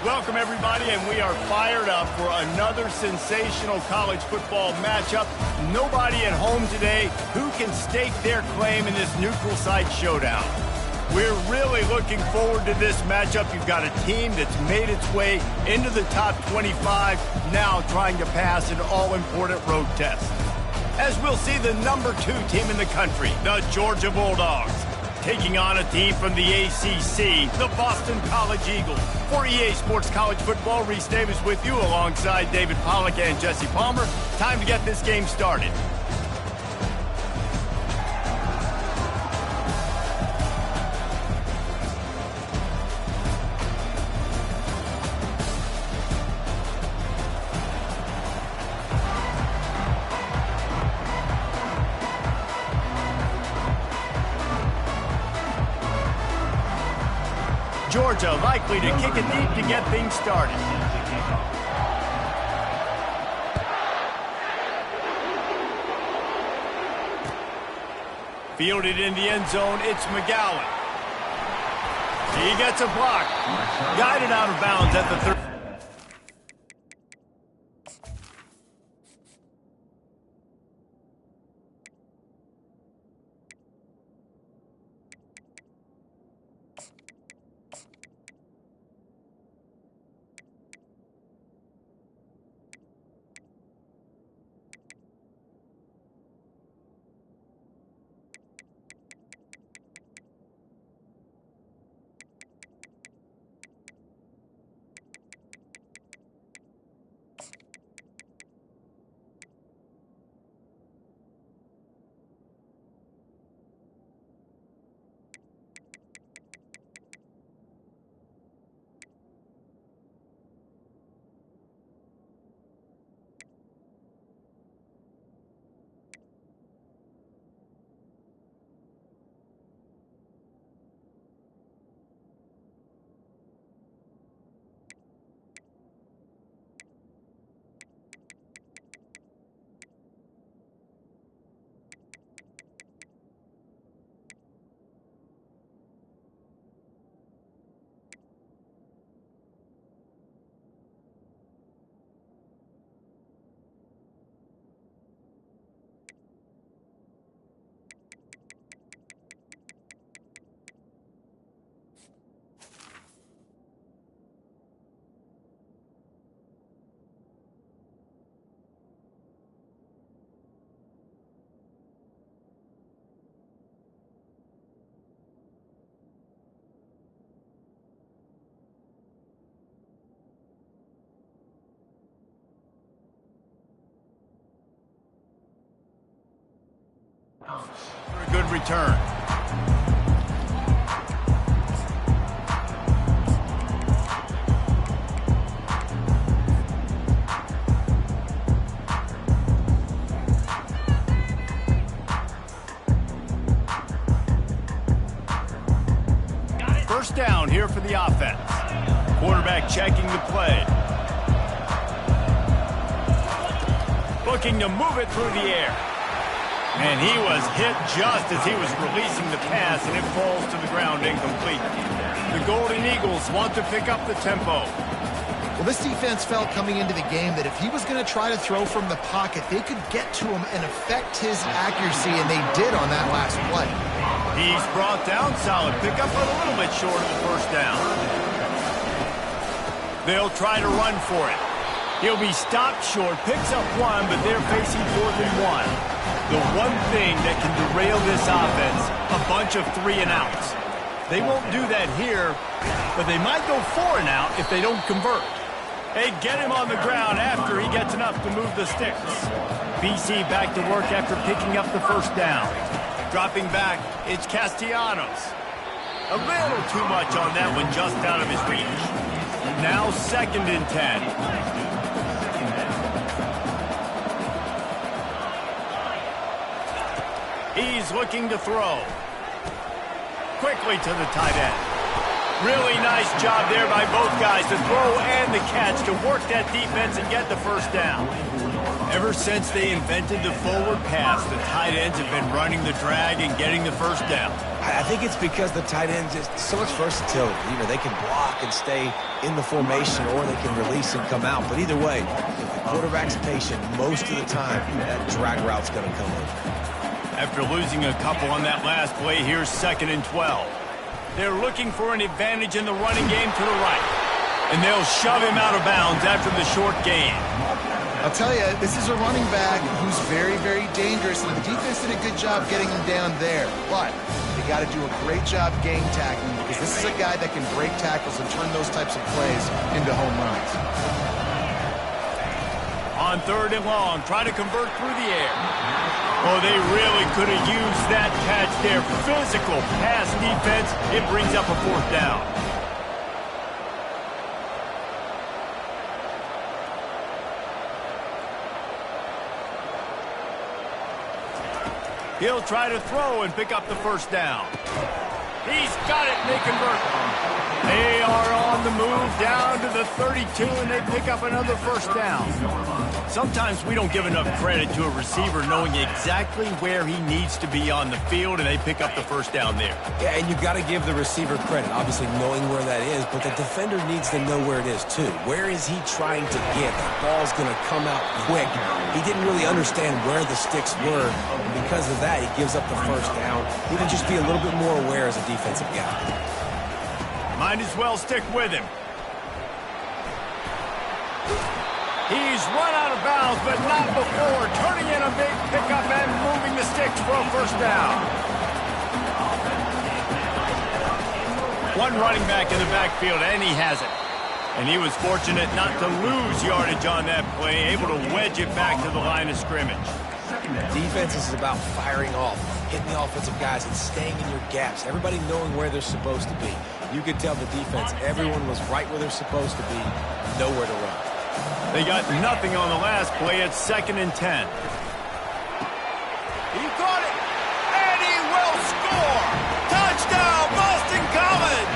Welcome, everybody, and we are fired up for another sensational college football matchup. Nobody at home today who can stake their claim in this neutral site showdown. We're really looking forward to this matchup. You've got a team that's made its way into the top 25, now trying to pass an all-important road test. As we'll see the number 2 team in the country, the Georgia Bulldogs, taking on a team from the ACC, the Boston College Eagles. For EA Sports College Football, Reese Davis with you alongside David Pollack and Jesse Palmer. Time to get this game started. Georgia likely to kick it deep to get things started. Fielded in the end zone, it's McGowan. He gets a block. Guided out of bounds at the 30. For a good return. First down here for the offense. Quarterback checking the play. Looking to move it through the air. And he was hit just as he was releasing the pass, and it falls to the ground incomplete. The Golden Eagles want to pick up the tempo. Well, this defense felt coming into the game that if he was going to try to throw from the pocket, they could get to him and affect his accuracy, and they did on that last play. He's brought down solid pickup, but a little bit short of the first down. They'll try to run for it. He'll be stopped short, picks up 1, but they're facing 4th and 1. The one thing that can derail this offense, a bunch of 3 and outs. They won't do that here, but they might go 4 and out if they don't convert. They get him on the ground after he gets enough to move the sticks. BC back to work after picking up the first down. Dropping back, it's Castellanos. A little too much on that one, just out of his reach. Now 2nd and 10. He's looking to throw. Quickly to the tight end. Really nice job there by both guys, the throw and the catch, to work that defense and get the first down. Ever since they invented the forward pass, the tight ends have been running the drag and getting the first down. I think it's because the tight ends is so much versatility. You know, they can block and stay in the formation, or they can release and come out. But either way, if the quarterback's patient, most of the time, that drag route's going to come in. After losing a couple on that last play, here's 2nd and 12. They're looking for an advantage in the running game to the right. And they'll shove him out of bounds after the short gain. I'll tell you, this is a running back who's very, very dangerous, and the defense did a good job getting him down there. But they got to do a great job game tackling, because this is a guy that can break tackles and turn those types of plays into home runs. On 3rd and long, try to convert through the air. Oh, they really could have used that catch there. Physical pass defense. It brings up a 4th down. He'll try to throw and pick up the first down. He's got it, and they convert. They are on the move down to the 32, and they pick up another first down. Sometimes we don't give enough credit to a receiver knowing exactly where he needs to be on the field, and they pick up the first down there. Yeah, and you got to give the receiver credit, obviously knowing where that is, but the defender needs to know where it is too. Where is he trying to get? The ball's going to come out quick. He didn't really understand where the sticks were, and because of that, he gives up the first down. He can just be a little bit more aware as a defensive guy. Might as well stick with him. He's run out of bounds, but not before turning in a big pickup and moving the sticks for a first down. One running back in the backfield, and he has it. And he was fortunate not to lose yardage on that play, able to wedge it back to the line of scrimmage. Defense is about firing off, hitting the offensive guys, and staying in your gaps. Everybody knowing where they're supposed to be. You could tell the defense, everyone was right where they're supposed to be, nowhere to run. They got nothing on the last play. It's 2nd and 10. He caught it, and he will score. Touchdown, Boston College.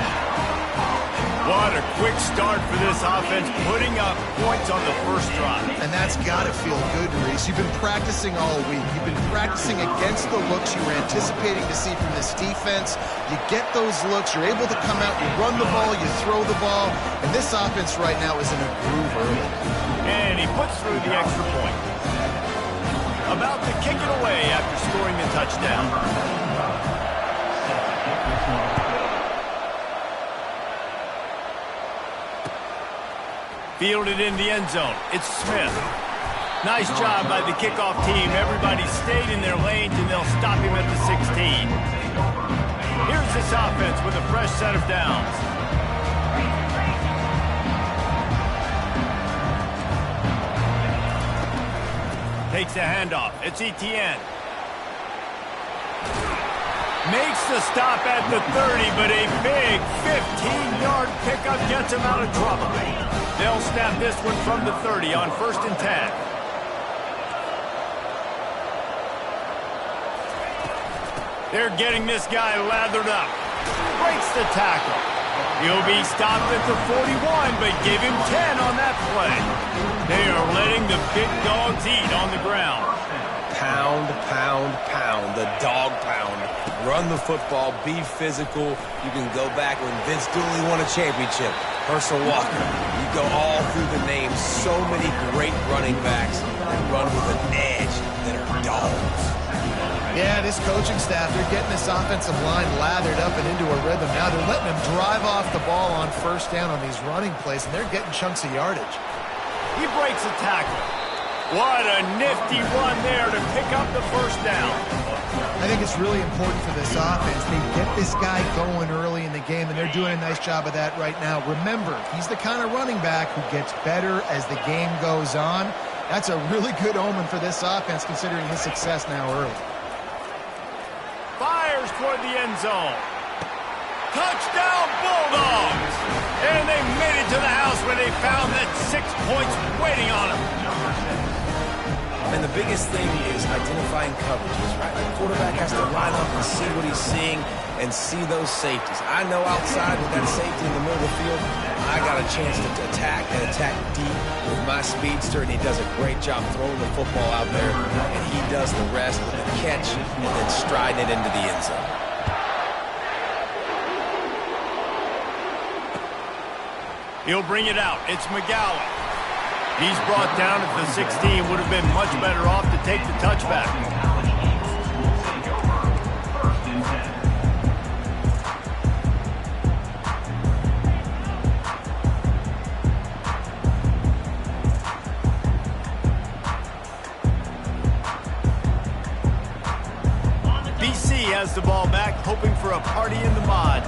What a quick start for this offense, putting up points on the first drive. And that's got to feel good, Reese. You've been practicing all week. You've been practicing against the looks you were anticipating to see from this defense. You get those looks, you're able to come out, you run the ball, you throw the ball, and this offense right now is in a groove early. And he puts through the extra point. About to kick it away after scoring the touchdown. Fielded in the end zone. It's Smith. Nice job by the kickoff team. Everybody stayed in their lanes, and they'll stop him at the 16. Here's this offense with a fresh set of downs. Takes the handoff. It's Etienne. Makes the stop at the 30, but a big 15-yard pickup gets him out of trouble. They'll snap this one from the 30 on 1st and 10. They're getting this guy lathered up. Breaks the tackle. He'll be stopped at the 41, but give him 10 on that play. They are letting the big dogs eat on the ground. Pound, pound, pound, the dog pound. Run the football, be physical. You can go back when Vince Dooley won a championship. Herschel Walker. You go all through the names. So many great running backs that run with an edge that are dogs. Yeah, this coaching staff, they're getting this offensive line lathered up and into a rhythm. Now they're letting them drive off the ball on first down on these running plays, and they're getting chunks of yardage. He breaks a tackle. What a nifty run there to pick up the first down. I think it's really important for this offense. They get this guy going early in the game, and they're doing a nice job of that right now. Remember, he's the kind of running back who gets better as the game goes on. That's a really good omen for this offense, considering his success now early. Fires toward the end zone. Touchdown, Bulldogs! And they made it to the house where they found that 6 points waiting on them. And the biggest thing is identifying coverages, right? The quarterback has to line up and see what he's seeing and see those safeties. I know outside with that safety in the middle of the field, I got a chance to attack and attack deep with my speedster, and he does a great job throwing the football out there, and he does the rest with the catch and then striding it into the end zone. He'll bring it out. It's McGowan. He's brought down at the 16. Would have been much better off to take the touchback. BC has the ball back, hoping for a party in the mods.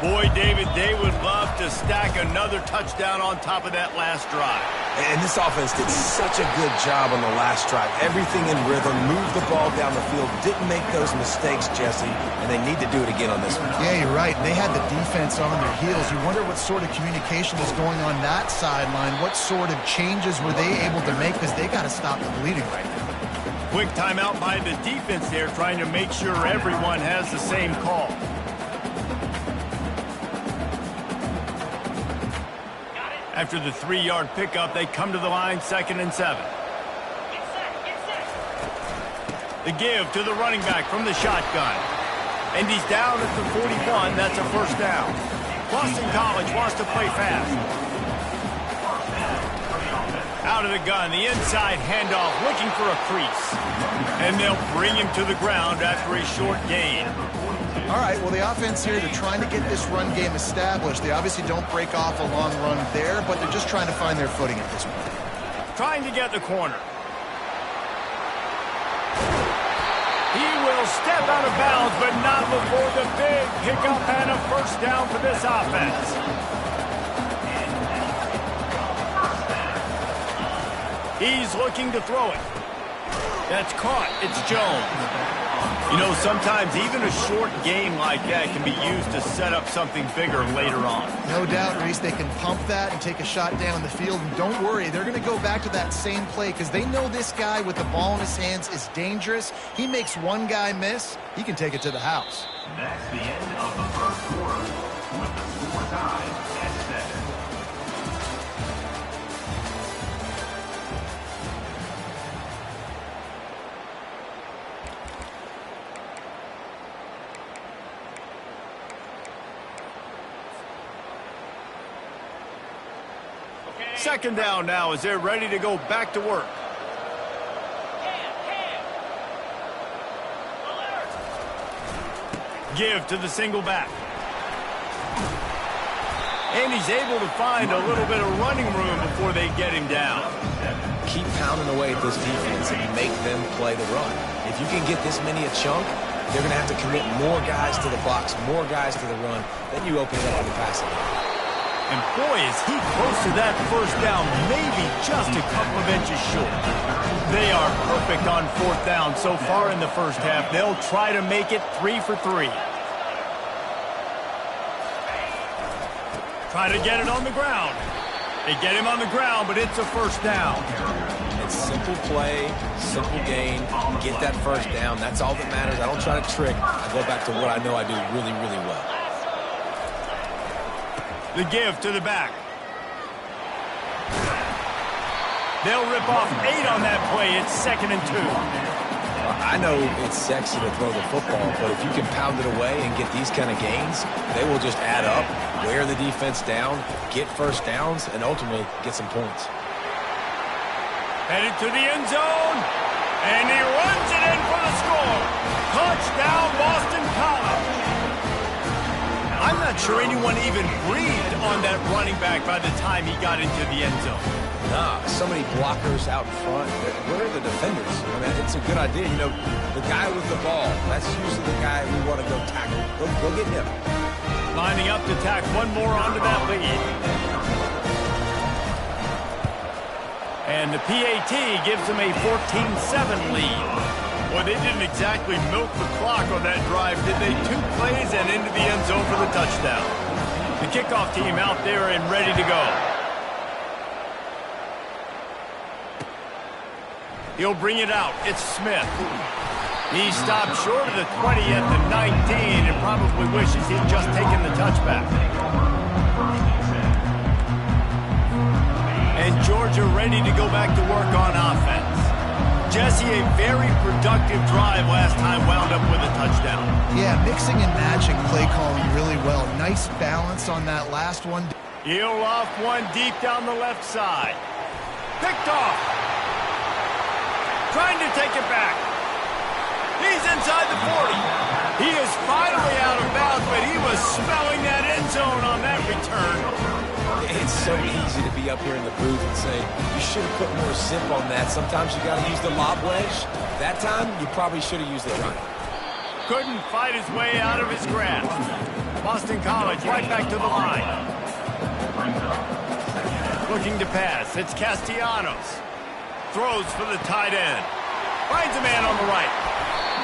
Boy, David, they would love to stack another touchdown on top of that last drive. And this offense did such a good job on the last drive. Everything in rhythm, moved the ball down the field, didn't make those mistakes, Jesse, and they need to do it again on this one. Yeah, you're right. They had the defense on their heels. You wonder what sort of communication was going on that sideline. What sort of changes were they able to make, because they got to stop the bleeding right now. Quick timeout by the defense there, trying to make sure everyone has the same call. After the 3-yard pickup, they come to the line, 2nd and 7. The give to the running back from the shotgun. And he's down at the 41. That's a first down. Boston College wants to play fast. Out of the gun, the inside handoff, looking for a crease. And they'll bring him to the ground after a short gain. All right, well, the offense here, they're trying to get this run game established. They obviously don't break off a long run there, but they're just trying to find their footing at this point. Trying to get the corner. He will step out of bounds, but not before the big pickup and a first down for this offense. He's looking to throw it. That's caught. It's Jones. You know, sometimes even a short game like that can be used to set up something bigger later on. No doubt, Reese, they can pump that and take a shot down the field. And don't worry, they're going to go back to that same play because they know this guy with the ball in his hands is dangerous. He makes one guy miss, he can take it to the house. That's the end of the first quarter with the score tied at 7. Second down now as they're ready to go back to work. Give to the single back. And he's able to find a little bit of running room before they get him down. Keep pounding away at this defense and make them play the run. If you can get this many a chunk, they're going to have to commit more guys to the box, more guys to the run. Then you open it up for the passing. And boy, is he close to that first down, maybe just a couple of inches short. They are perfect on 4th down so far in the first half. They'll try to make it 3 for 3. Try to get it on the ground. They get him on the ground, but it's a first down. It's simple play, simple gain, get that first down. That's all that matters. I don't try to trick. I go back to what I know I do really, really well. The give to the back. They'll rip off 8 on that play. It's 2nd and 2. I know it's sexy to throw the football, but if you can pound it away and get these kind of gains, they will just add up, wear the defense down, get first downs, and ultimately get some points. Headed to the end zone, and he runs it in for the score. Touchdown, Boston College. I'm not sure anyone even breathed on that running back by the time he got into the end zone. Nah, so many blockers out in front. Where are the defenders? I mean, it's a good idea. You know, the guy with the ball, that's usually the guy we want to go tackle. Go get him. Lining up to tack one more onto that lead. And the PAT gives them a 14-7 lead. Well, they didn't exactly milk the clock on that drive, did they? 2 plays and into the end zone for the touchdown. The kickoff team out there and ready to go. He'll bring it out. It's Smith. He stopped short of the 20 at the 19 and probably wishes he'd just taken the touchback. And Georgia ready to go back to work on offense. Jesse, a very productive drive last time, wound up with a touchdown. Yeah, mixing and matching play calling really well. Nice balance on that last one. He'll off one deep down the left side. Picked off. Trying to take it back. He's inside the 40. He is finally out of bounds, but he was smelling that end zone on that return. It's so easy to be up here in the booth and say, you should have put more zip on that. Sometimes you got to use the lob wedge. That time, you probably should have used the drive. Couldn't fight his way out of his grasp. Boston College right back to the line. Looking to pass. It's Castellanos. Throws for the tight end. Finds a man on the right.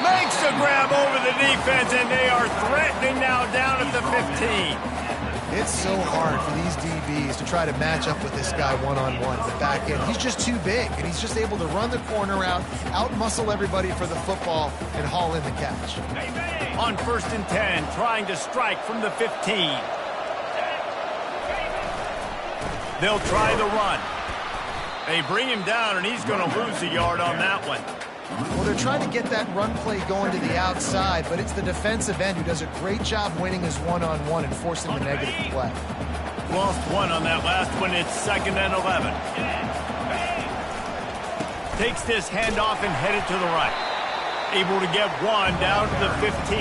Makes the grab over the defense, and they are threatening now down at the 15. It's so hard for these DBs to try to match up with this guy one-on-one at the back end. He's just too big, and he's just able to run the corner out-muscle everybody for the football, and haul in the catch. On 1st and 10, trying to strike from the 15. They'll try the run. They bring him down, and he's going to lose a yard on that one. Well, they're trying to get that run play going to the outside, but it's the defensive end who does a great job winning his one-on-one and forcing the negative play. Lost one on that last one. It's 2nd and 11. Takes this handoff and headed to the right. Able to get one down to the 15.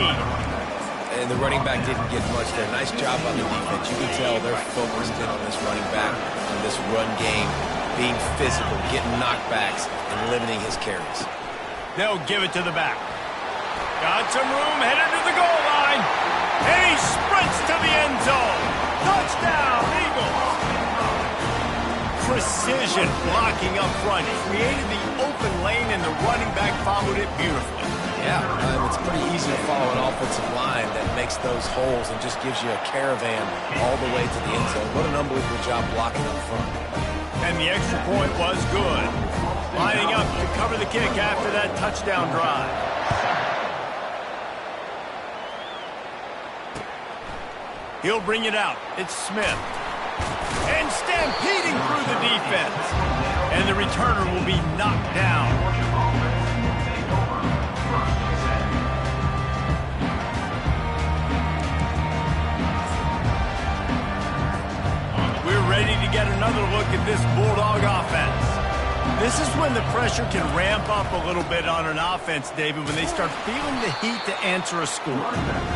And the running back didn't get much there. Nice job on the defense. You can tell they're focused in on this running back, on this run game, being physical, getting knockbacks, and limiting his carries. They'll give it to the back. Got some room, headed to the goal line. And he sprints to the end zone. Touchdown, Eagles. Precision blocking up front. Created the open lane, and the running back followed it beautifully. Yeah, it's pretty easy to follow an offensive line that makes those holes and just gives you a caravan all the way to the end zone. What an unbelievable job blocking up front. And the extra point was good. Lining up to cover the kick after that touchdown drive. He'll bring it out. It's Smith. And stampeding through the defense. And the returner will be knocked down. We're ready to get another look at this Bulldog offense. This is when the pressure can ramp up a little bit on an offense, David, when they start feeling the heat to answer a score.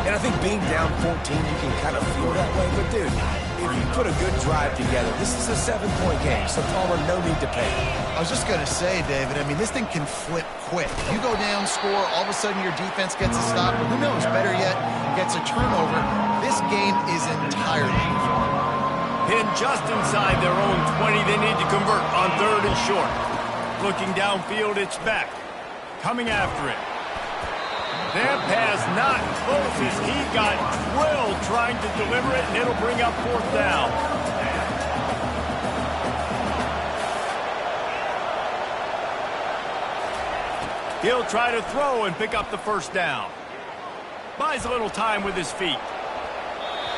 And I think being down 14, you can kind of feel that way. But, dude, if you put a good drive together, this is a 7-point game, so Palmer, no need to panic. I was just going to say, David, I mean, this thing can flip quick. You go down, score, all of a sudden your defense gets a stop, or who knows, better yet, gets a turnover. This game is entirely different. Pinned just inside their own 20, they need to convert on 3rd and short. Looking downfield, it's Beck. Coming after it. That pass not close as he got drilled trying to deliver it, and it'll bring up 4th down. He'll try to throw and pick up the 1st down. Buys a little time with his feet.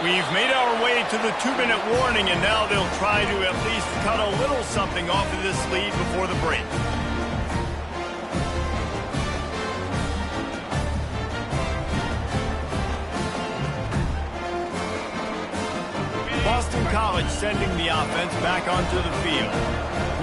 We've made our way to the 2-minute warning, and now they'll try to at least cut a little something off of this lead before the break. Boston College sending the offense back onto the field.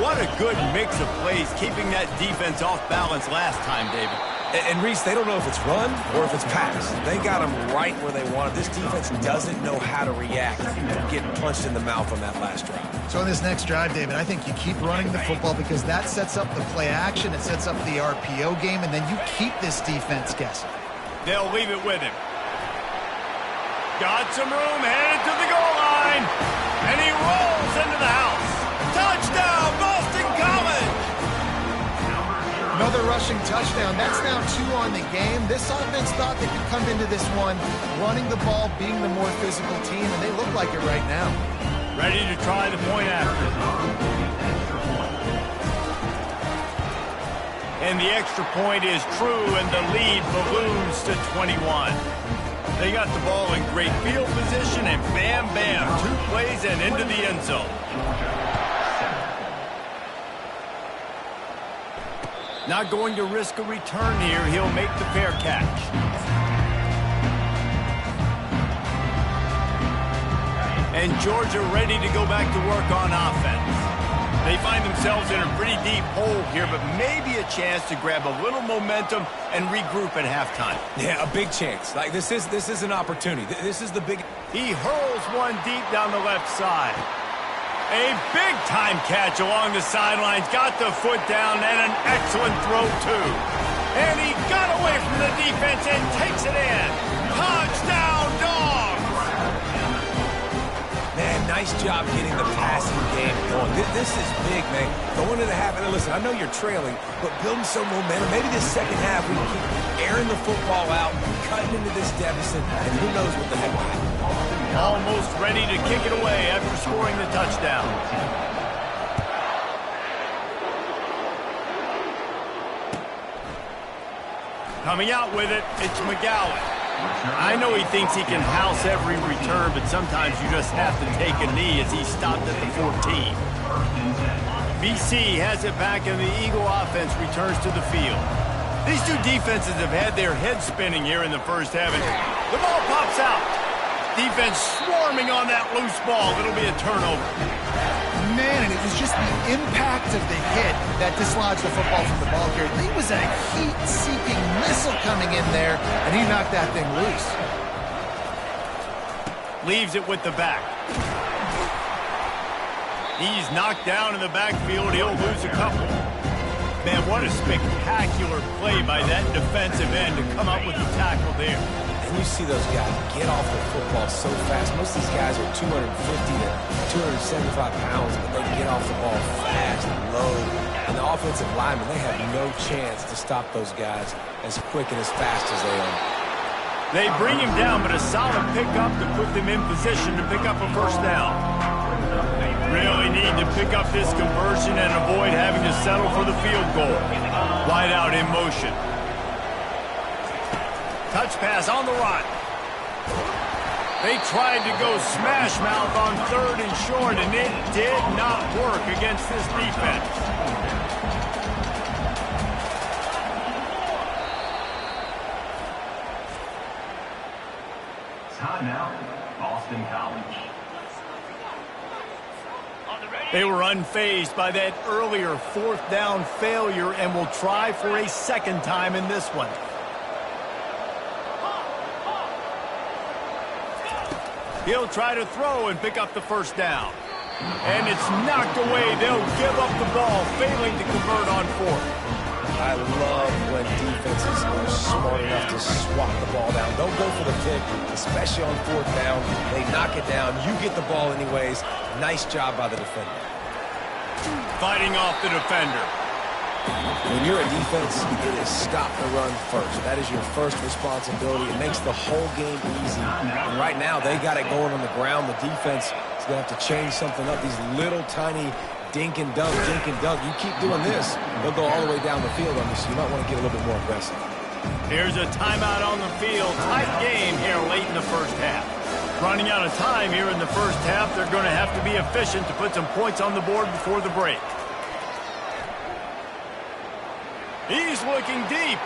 What a good mix of plays, keeping that defense off balance last time, David. And Reese, they don't know if it's run or if it's pass. They got them right where they want it. This defense doesn't know how to react to getting punched in the mouth on that last drive. So on this next drive, David, I think you keep running the football because that sets up the play action, it sets up the RPO game, and then you keep this defense guessing. They'll leave it with him. Got some room, headed to the goal line, and he rolls into the house. Touchdown, Boston College! Another rushing touchdown. That's now 2 on the game. This offense thought they could come into this one running the ball, being the more physical team, and they look like it right now. Ready to try the point after. And the extra point is true, and the lead balloons to 21. They got the ball in great field position, and bam, bam, 2 plays and into the end zone. Not going to risk a return here. He'll make the fair catch. And Georgia ready to go back to work on offense. They find themselves in a pretty deep hole here, but maybe a chance to grab a little momentum and regroup at halftime. Yeah, a big chance. Like this is an opportunity. This is the big. He hurls one deep down the left side. A big-time catch along the sidelines. Got the foot down and an excellent throw, too. And he got away from the defense and takes it in. Touchdown, Dogs! Man, nice job getting the passing game going. This is big, man. Going into the half, and listen, I know you're trailing, but building some momentum. Maybe this second half we keep airing the football out, cutting into this deficit, and who knows what the heck will happen. Almost ready to kick it away after scoring the touchdown. Coming out with it, it's McGowan. I know he thinks he can house every return, but sometimes you just have to take a knee as he stopped at the 14. BC has it back, and the Eagle offense returns to the field. These two defenses have had their heads spinning here in the first half, and the ball pops out. Defense swarming on that loose ball. It'll be a turnover. Man, and it was just the impact of the hit that dislodged the football from the ball carrier. He was a heat-seeking missile coming in there, and he knocked that thing loose. Leaves it with the back. He's knocked down in the backfield. He'll lose a couple. Man, what a spectacular play by that defensive end to come up with the tackle there. And you see those guys get off the football so fast. Most of these guys are 250 to 275 pounds, but they get off the ball fast and low. And the offensive linemen, they have no chance to stop those guys as quick and as fast as they are. They bring him down, but a solid pickup to put them in position to pick up a first down. Really need to pick up this conversion and avoid having to settle for the field goal. Wide out in motion. Touch pass on the run. They tried to go smash mouth on 3rd and short, and it did not work against this defense. Timeout, Boston College. They were unfazed by that earlier 4th down failure and will try for a second time in this one. He'll try to throw and pick up the first down. And it's knocked away. They'll give up the ball, failing to convert on 4th. I love when defenses are smart enough to swat the ball down. Don't go for the pick, especially on 4th down. They knock it down. You get the ball anyways. Nice job by the defender. Fighting off the defender. When you're a defense, it is stop the run first. That is your first responsibility. It makes the whole game easy. And right now, they got it going on the ground. The defense is going to have to change something up. These little tiny dink and dunk, dink and dunk. You keep doing this, they'll go all the way down the field on you, so you might want to get a little bit more aggressive. Here's a timeout on the field. Tight game here late in the first half. Running out of time here in the first half. They're going to have to be efficient to put some points on the board before the break. He's looking deep.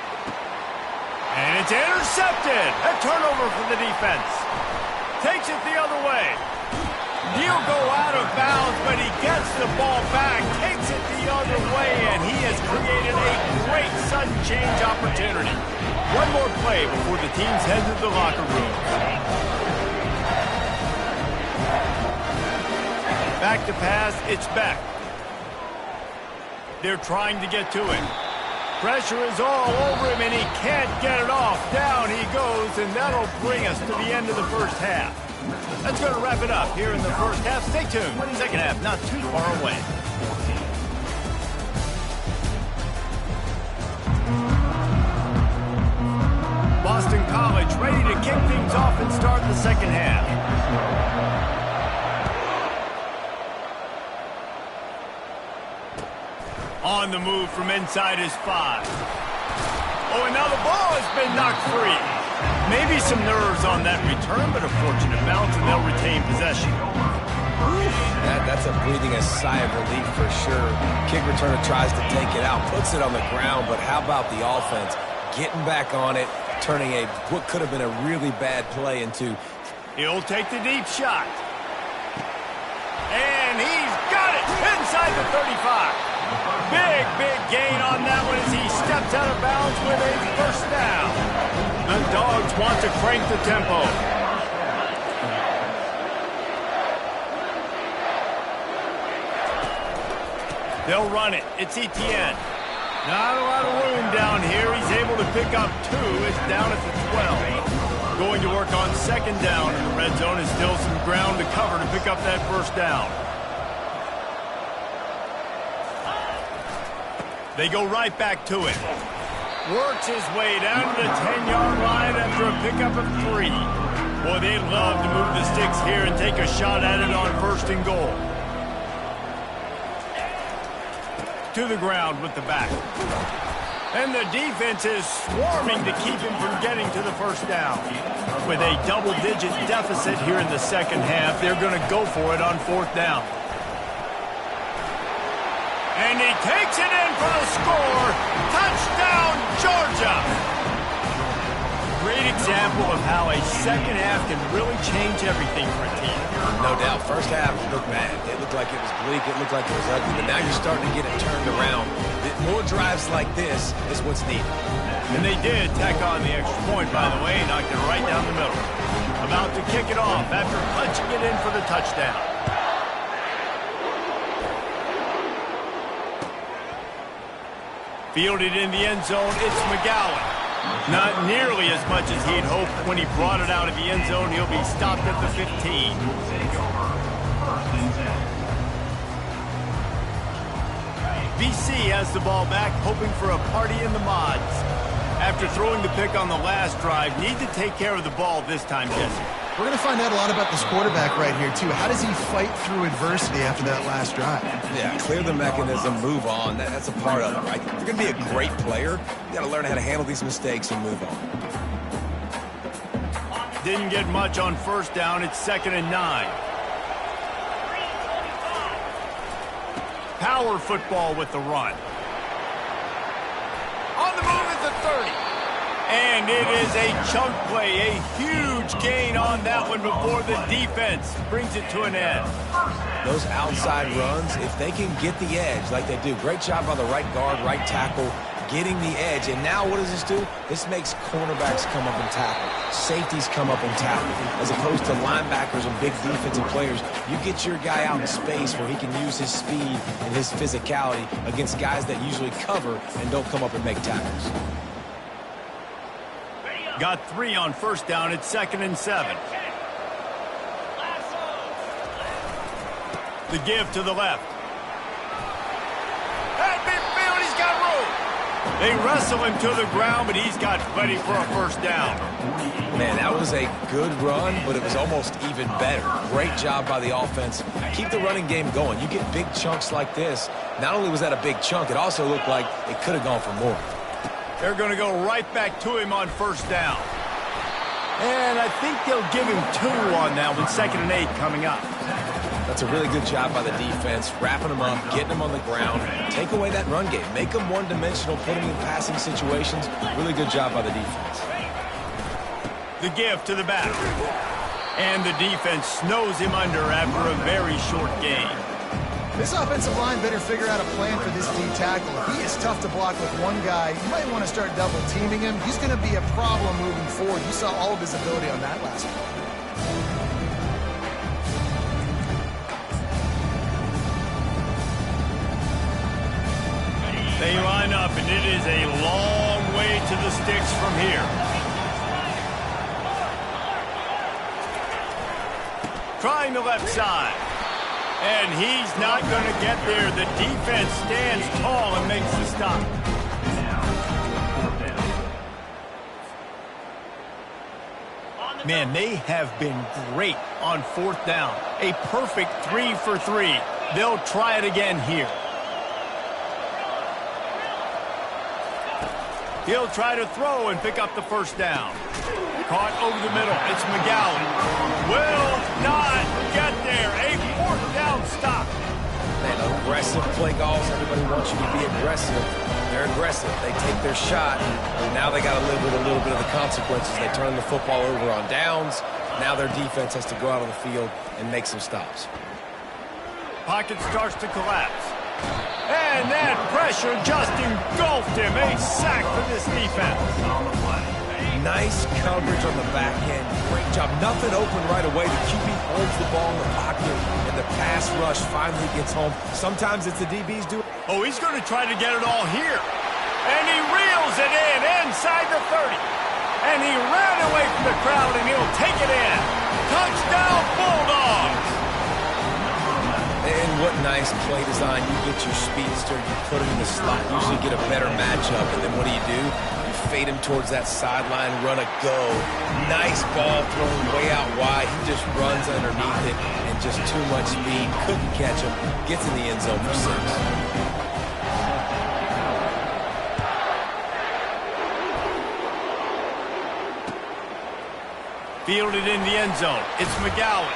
And it's intercepted. A turnover for the defense. Takes it the other way. He'll go out of bounds, but he gets the ball back, takes it the other way, and he has created a great sudden change opportunity. One more play before the teams head to the locker room. Back to pass, it's Beck. They're trying to get to him. Pressure is all over him, and he can't get it off. Down he goes, and that'll bring us to the end of the first half. That's going to wrap it up here in the first half. Stay tuned. Second half not too far away. Boston College ready to kick things off and start the second half. On the move from inside his 5. Oh, and now the ball has been knocked free. Maybe some nerves on that return, but a fortunate bounce, and they'll retain possession. That's a breathing a sigh of relief for sure. Kick returner tries to take it out, puts it on the ground, but how about the offense getting back on it, turning what could have been a really bad play into... He'll take the deep shot. And he's got it inside the 35. Big gain on that one as he steps out of bounds with a first down. The Dogs want to crank the tempo. They'll run it. It's Etienne. Not a lot of room down here. He's able to pick up 2. It's down at the 12. Going to work on second down in the red zone. Is still some ground to cover to pick up that first down. They go right back to it. Works his way down to the 10-yard line after a pickup of 3. Boy, they'd love to move the sticks here and take a shot at it on first and goal. To the ground with the back. And the defense is swarming to keep him from getting to the first down. With a double-digit deficit here in the second half, they're going to go for it on fourth down. And he takes it in for the score. Touchdown, Georgia! Great example of how a second half can really change everything for a team. No doubt. First half looked bad. It looked like it was bleak. It looked like it was ugly. But now you're starting to get it turned around. More drives like this is what's needed. And they did tack on the extra point, by the way, knocked it right down the middle. About to kick it off after punching it in for the touchdown. Fielded in the end zone, it's McGowan. Not nearly as much as he'd hoped when he brought it out of the end zone. He'll be stopped at the 15. BC has the ball back, hoping for a party in the mods. After throwing the pick on the last drive, need to take care of the ball this time, Jesse. We're going to find out a lot about this quarterback right here, too. How does he fight through adversity after that last drive? Yeah, clear the mechanism, move on. That's a part of it, right? If you're going to be a great player, you got to learn how to handle these mistakes and move on. Didn't get much on first down. It's 2nd and 9. Power football with the run. On the move at the 30. And it is a chunk play, a huge gain on that one before the defense brings it to an end. Those outside runs, if they can get the edge like they do, great job by the right guard, right tackle, getting the edge. And now what does this do? This makes cornerbacks come up and tackle. Safeties come up and tackle. As opposed to linebackers and big defensive players, you get your guy out in space where he can use his speed and his physicality against guys that usually cover and don't come up and make tackles. Got 3 on first down. It's 2nd and 7. The give to the left. At midfield, he's got room. They wrestle him to the ground, but he's got plenty for a first down. Man, that was a good run, but it was almost even better. Great job by the offense. Keep the running game going. You get big chunks like this. Not only was that a big chunk, it also looked like it could have gone for more. They're going to go right back to him on first down. And I think they'll give him 2 on that one. 2nd and 8 coming up. That's a really good job by the defense, wrapping them up, getting them on the ground. Take away that run game. Make them one-dimensional, put them in passing situations. Really good job by the defense. The give to the back. And the defense snows him under after a very short gain. This offensive line better figure out a plan for this D tackle. He is tough to block with one guy. You might want to start double teaming him. He's going to be a problem moving forward. You saw all of his ability on that last one. They line up, and it is a long way to the sticks from here. Trying the left side. And he's not going to get there. The defense stands tall and makes the stop. Man, they have been great on fourth down. A perfect 3 for 3. They'll try it again here. He'll try to throw and pick up the first down. Caught over the middle. It's McGowan. Will not get there. A fourth down stop. Man, aggressive play calls. Everybody wants you to be aggressive. They're aggressive. They take their shot. Now they got to live with a little bit of the consequences. They turn the football over on downs. Now their defense has to go out on the field and make some stops. Pocket starts to collapse. And that pressure just engulfed him. A sack for this defense. Nice coverage on the back end. Great job. Nothing open right away. The QB holds the ball in the pocket, and the pass rush finally gets home. Sometimes it's the DBs do it. Oh, he's going to try to get it all here. And he reels it in inside the 30. And he ran away from the crowd, and he'll take it in. Touchdown, Bulldogs! And what nice play design. You get your speedster, you put him in the slot, usually get a better matchup, and then what do? You fade him towards that sideline, run a go. Nice ball thrown way out wide. He just runs underneath it, and just too much speed. Couldn't catch him. Gets in the end zone for 6. Fielded in the end zone. It's McGowan.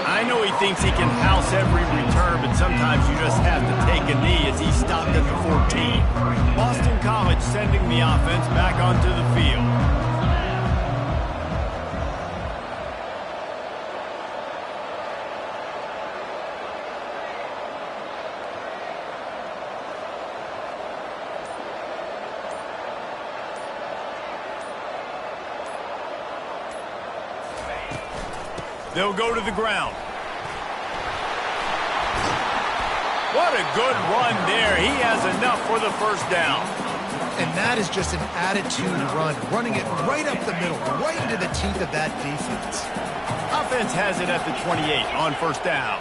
I know he thinks he can house every return, but sometimes you just have to take a knee as he stopped at the 14. Boston College sending the offense back onto the field. They'll go to the ground. What a good run there. He has enough for the first down. And that is just an attitude run, running it right up the middle, right into the teeth of that defense. Offense has it at the 28 on first down.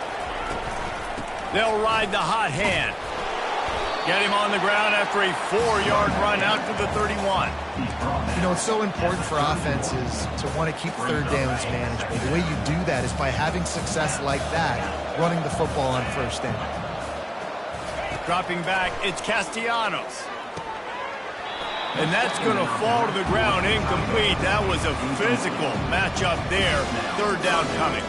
They'll ride the hot hand. Get him on the ground after a 4-yard run out to the 31. You know, it's so important for offenses to want to keep third downs manageable. The way you do that is by having success like that, running the football on first down. Dropping back, it's Castellanos. And that's going to fall to the ground incomplete. That was a physical matchup there. Third down coming.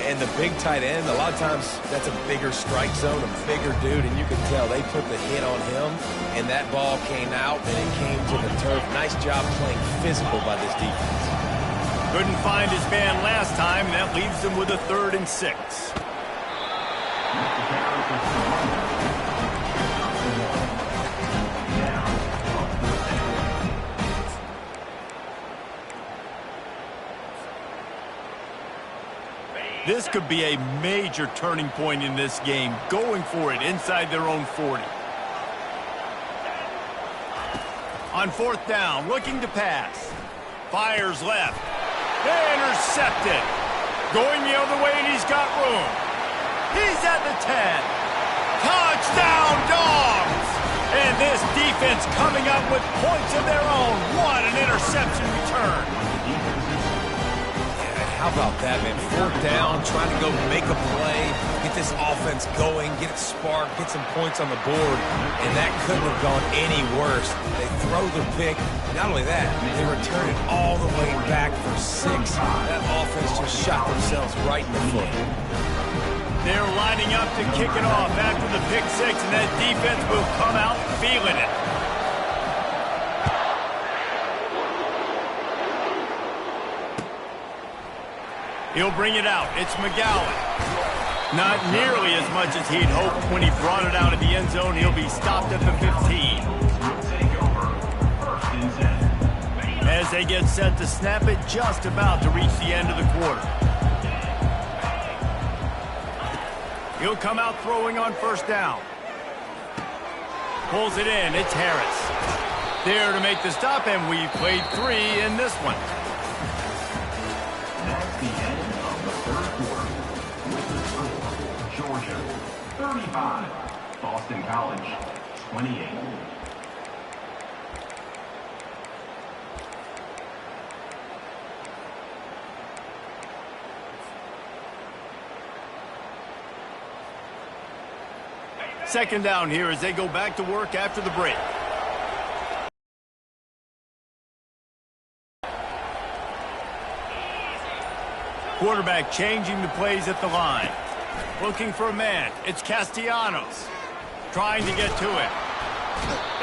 And the big tight end, a lot of times that's a bigger strike zone, a bigger dude, and you can tell they put the hit on him, and that ball came out, and it came to the turf. Nice job playing physical by this defense. Couldn't find his man last time, and that leaves him with a 3rd and 6. This could be a major turning point in this game, going for it inside their own 40. On fourth down, looking to pass. Fires left. Intercepted. Going the other way, and he's got room. He's at the 10. Touchdown, Dogs! And this defense coming up with points of their own. What an interception return. How about that, man? 4th down, trying to go make a play, get this offense going, get it sparked, get some points on the board, and that couldn't have gone any worse. They throw the pick. Not only that, they return it all the way back for 6. That offense just shot themselves right in the foot. They're lining up to kick it off after the pick 6, and that defense will come out feeling it. He'll bring it out. It's McGowan. Not nearly as much as he'd hoped when he brought it out of the end zone. He'll be stopped at the 15. As they get set to snap it, just about to reach the end of the quarter. He'll come out throwing on first down. Pulls it in. It's Harris. There to make the stop, and we played 3 in this one. That's the end of the third quarter. With the score, Georgia 35, Boston College 28. Second down here as they go back to work after the break. Quarterback changing the plays at the line. Looking for a man. It's Castellanos. Trying to get to it.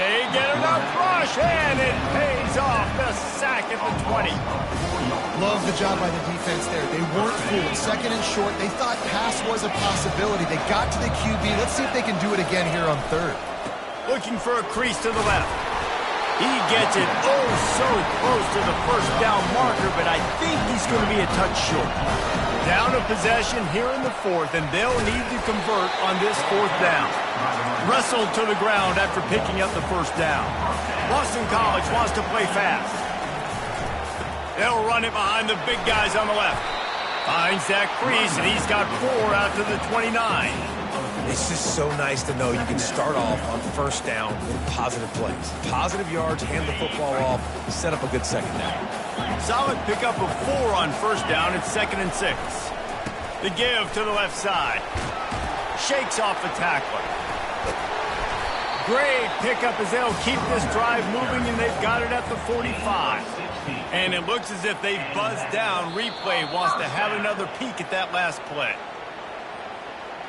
They get enough rush, and it pays off. The sack at the 20. Love the job by the defense there. They weren't fooled. Second and short. They thought pass was a possibility. They got to the QB. Let's see if they can do it again here on third. Looking for a crease to the left. He gets it oh so close to the first down marker, but I think he's going to be a touch short. Down a possession here in the fourth, and they'll need to convert on this fourth down. Wrestled to the ground after picking up the first down. Boston College wants to play fast. They'll run it behind the big guys on the left. Finds that crease, and he's got 4 out to the 29. It's just so nice to know you can start off on first down with positive plays. Positive yards, hand the football off, set up a good second down. Solid pickup of 4 on first down. It's 2nd and 6. The give to the left side. Shakes off the tackler. Great pickup as they'll keep this drive moving, and they've got it at the 45. And it looks as if they've buzzed down. Replay wants to have another peek at that last play.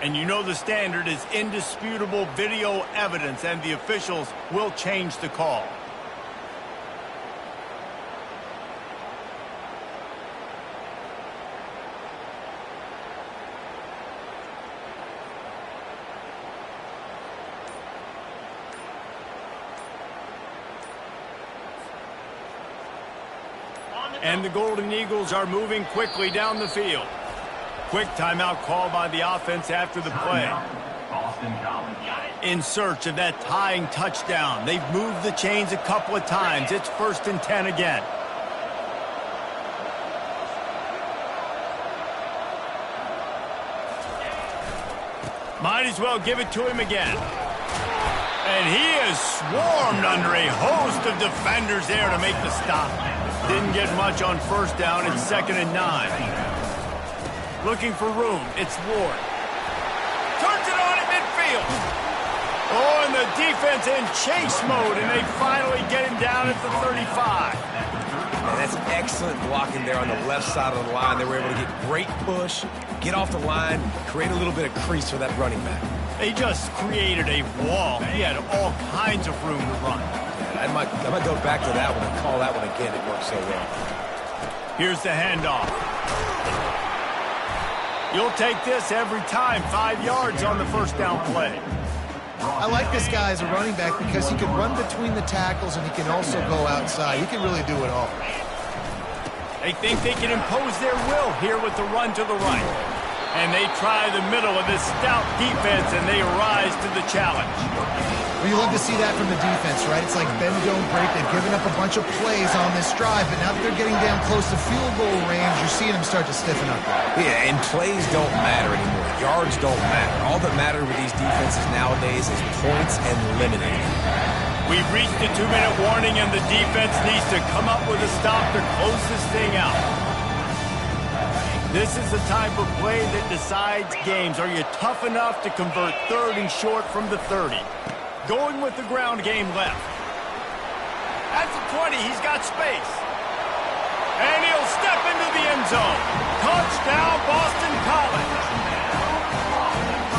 And you know the standard is indisputable video evidence, and the officials will change the call. And the Golden Eagles are moving quickly down the field. Quick timeout call by the offense after the play. Boston College. In search of that tying touchdown. They've moved the chains a couple of times. It's 1st and 10 again. Might as well give it to him again. And he is swarmed under a host of defenders there to make the stop. Didn't get much on first down. It's 2nd and 9. Looking for room. It's Ward. Turns it on at midfield. Oh, and the defense in chase mode, and they finally get him down at the 35. And that's excellent blocking there on the left side of the line. They were able to get great push, get off the line, create a little bit of crease for that running back. They just created a wall. He had all kinds of room to run. I might go back to that one and call that one again. It worked so well. Here's the handoff. You'll take this every time. 5 yards on the first down play. I like this guy as a running back because he can run between the tackles and he can also go outside. He can really do it all. They think they can impose their will here with the run to the right. And they try the middle of this stout defense, and they rise to the challenge. Well, you love to see that from the defense, right? It's like bend, don't break. They've given up a bunch of plays on this drive, but now that they're getting down close to field goal range, you're seeing them start to stiffen up. Yeah, and plays don't matter anymore. Yards don't matter. All that matters with these defenses nowadays is points and limiting. We've reached the 2-minute warning, and the defense needs to come up with a stop to close this thing out. This is the type of play that decides games. Are you tough enough to convert 3rd and short from the 30? Going with the ground game left. At the 20, he's got space. And he'll step into the end zone. Touchdown, Boston College.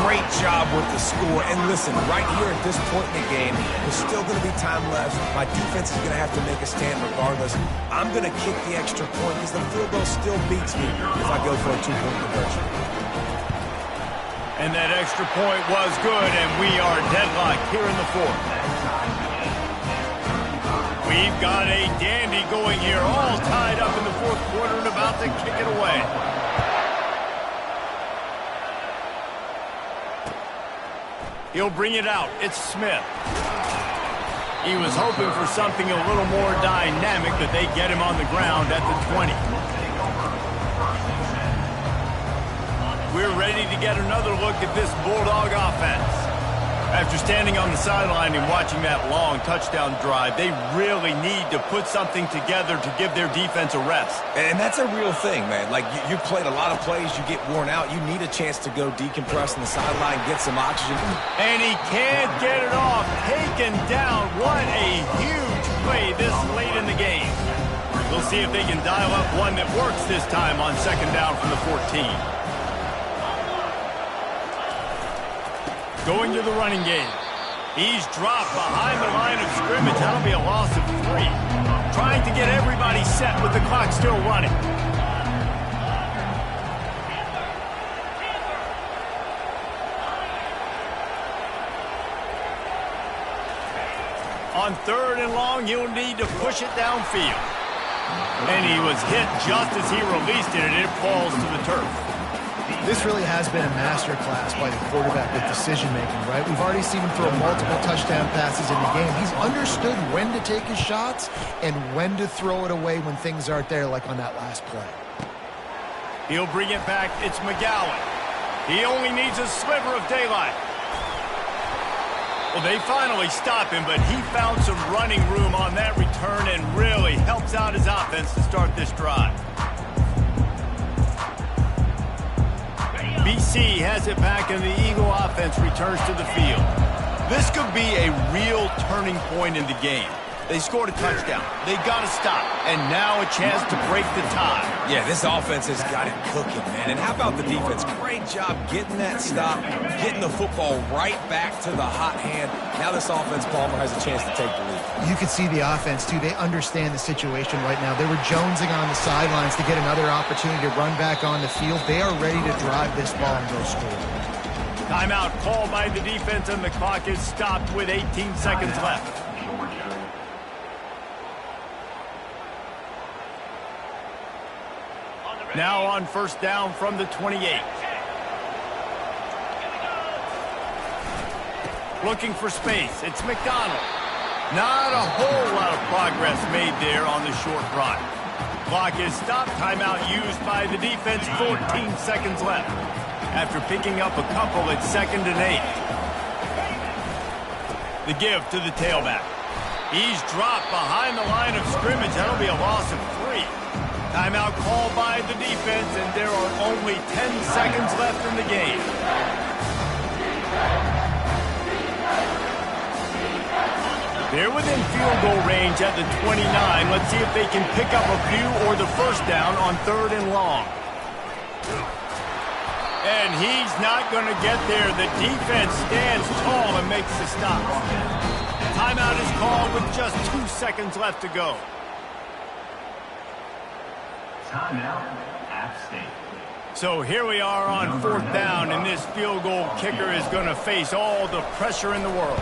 Great job with the score. And listen, right here at this point in the game, there's still going to be time left. My defense is going to have to make a stand regardless. I'm going to kick the extra point because the field goal still beats me if I go for a 2-point conversion. And that extra point was good, and we are deadlocked here in the fourth. We've got a dandy going here, all tied up in the fourth quarter and about to kick it away. He'll bring it out. It's Smith. He was hoping for something a little more dynamic, but they get him on the ground at the 20. We're ready to get another look at this Bulldog offense. After standing on the sideline and watching that long touchdown drive, they really need to put something together to give their defense a rest. And that's a real thing, man. Like, you've played a lot of plays, you get worn out. You need a chance to go decompress on the sideline, get some oxygen. And he can't get it off. Taken down. What a huge play this late in the game. We'll see if they can dial up one that works this time on second down from the 14. Going to the running game. He's dropped behind the line of scrimmage. That'll be a loss of 3. Trying to get everybody set with the clock still running. On third and long, he'll need to push it downfield. And he was hit just as he released it, and it falls to the turf. This really has been a masterclass by the quarterback with decision-making, right? We've already seen him throw multiple touchdown passes in the game. He's understood when to take his shots and when to throw it away when things aren't there, like on that last play. He'll bring it back. It's McGowan. He only needs a sliver of daylight. Well, they finally stop him, but he found some running room on that return and really helps out his offense to start this drive. BC has it back, and the Eagle offense returns to the field. This could be a real turning point in the game. They scored a touchdown. They got to stop, and now a chance to break the tie. Yeah, this offense has got it cooking, man. And how about the defense? Great job getting that stop, getting the football right back to the hot hand. Now this offense, Palmer, has a chance to take the lead. You can see the offense, too. They understand the situation right now. They were jonesing on the sidelines to get another opportunity to run back on the field. They are ready to drive this ball and go score. Timeout called by the defense, and the clock is stopped with 18 seconds left. Now on first down from the 28. Looking for space. It's McDonald. Not a whole lot of progress made there on the short run. Clock is stopped. Timeout used by the defense. 14 seconds left. After picking up a couple, it's 2nd and 8. The give to the tailback. He's dropped behind the line of scrimmage. That'll be a loss of 3. Timeout called by the defense, and there are only 10 seconds left in the game. They're within field goal range at the 29. Let's see if they can pick up a few or the first down on 3rd and long. And he's not going to get there. The defense stands tall and makes the stop. Timeout is called with just 2 seconds left to go. Timeout, App State. So here we are on 4th down, and this field goal kicker is going to face all the pressure in the world.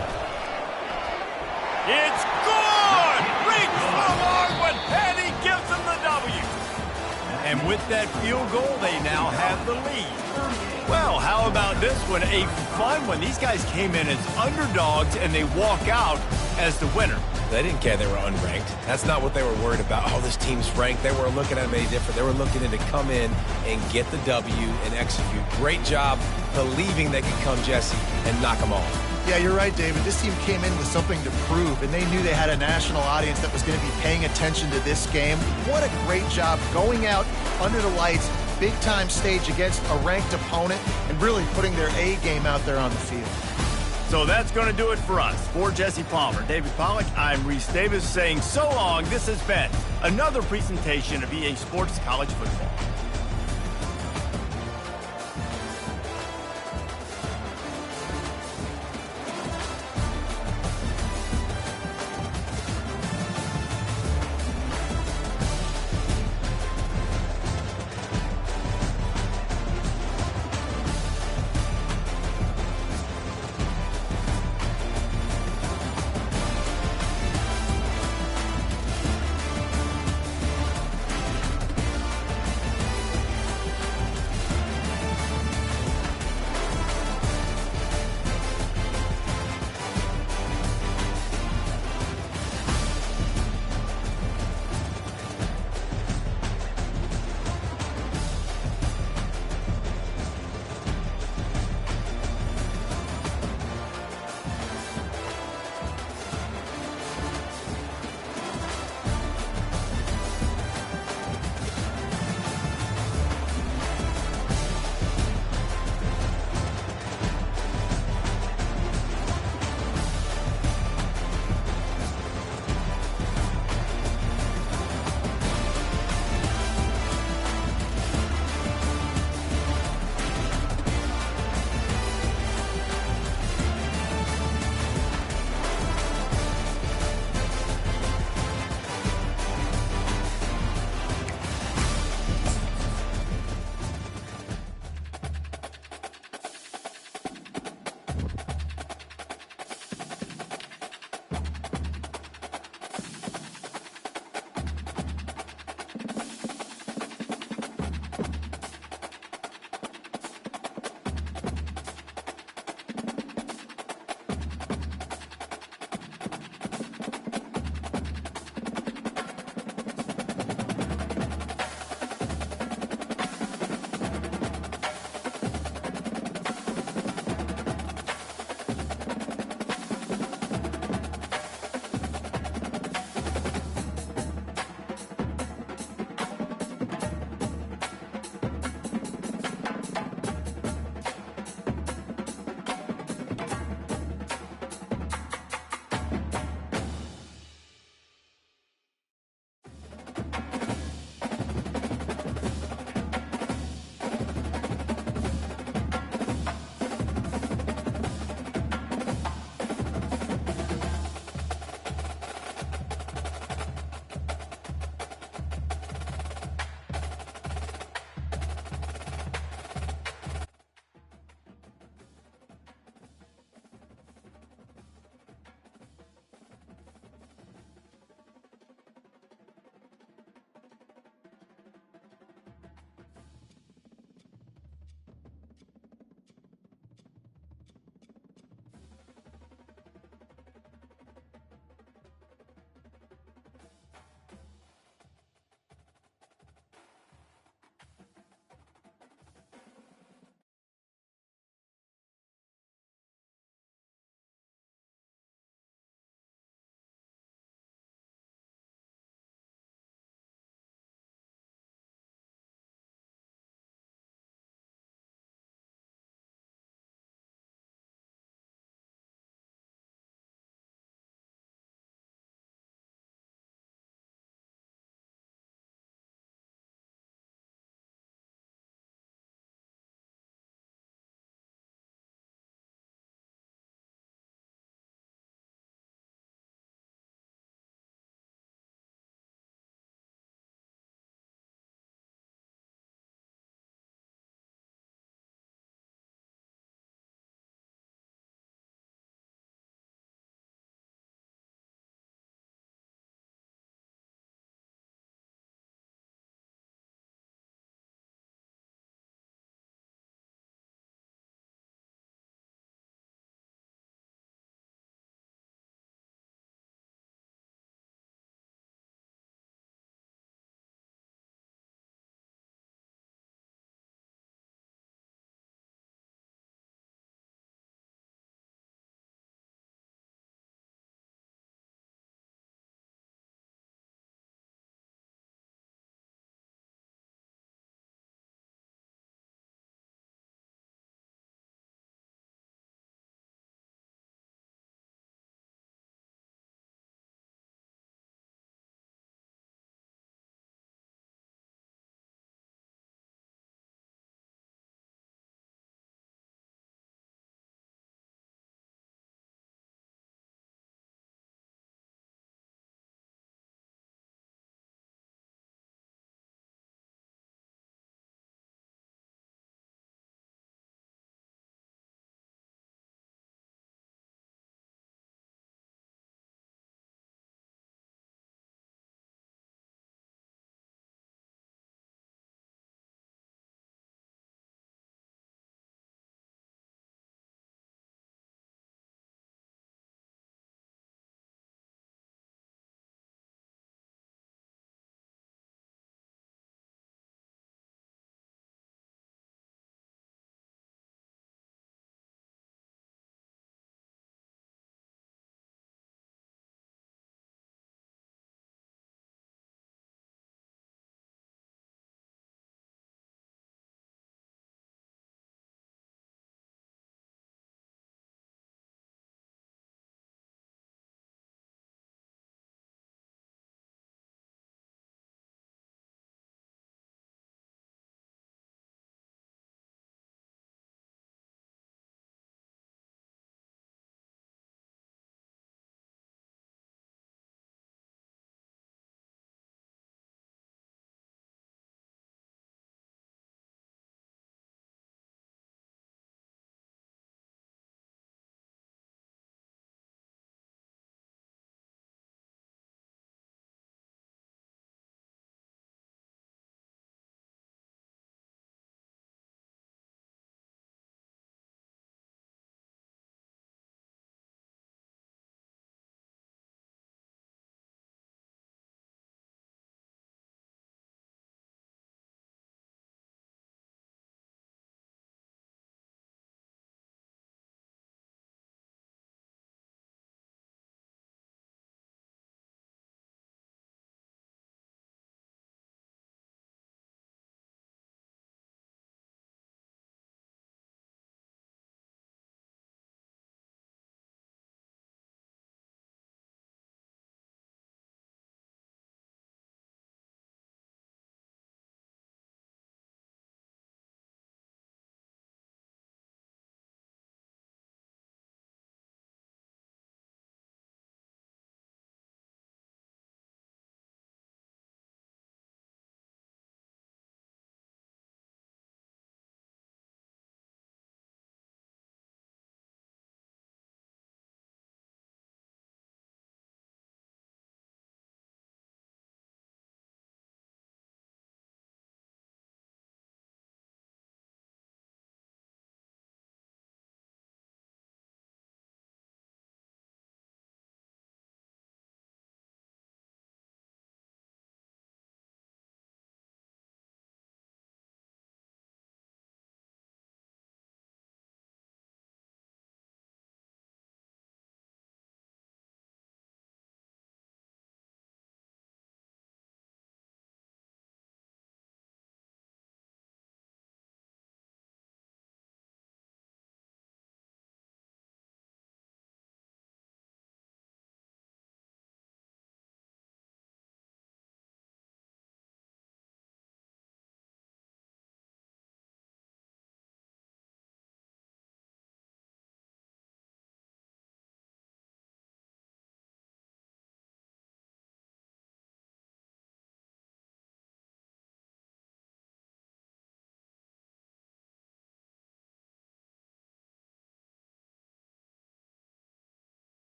It's good! Reach from Arwin, and he gives them the W. And with that field goal, they now have the lead. Well, how about this one? A fun one. These guys came in as underdogs, and they walk out as the winner. They didn't care they were unranked. That's not what they were worried about. Oh, this team's ranked. They weren't looking at them any different. They were looking in to come in and get the W and execute. Great job believing they could come, Jesse, and knock them off. Yeah, you're right, David. This team came in with something to prove, and they knew they had a national audience that was going to be paying attention to this game. What a great job going out under the lights, big-time stage against a ranked opponent, and really putting their A game out there on the field. So that's going to do it for us. For Jesse Palmer, David Pollack, I'm Reese Davis saying so long. This has been another presentation of EA Sports College Football.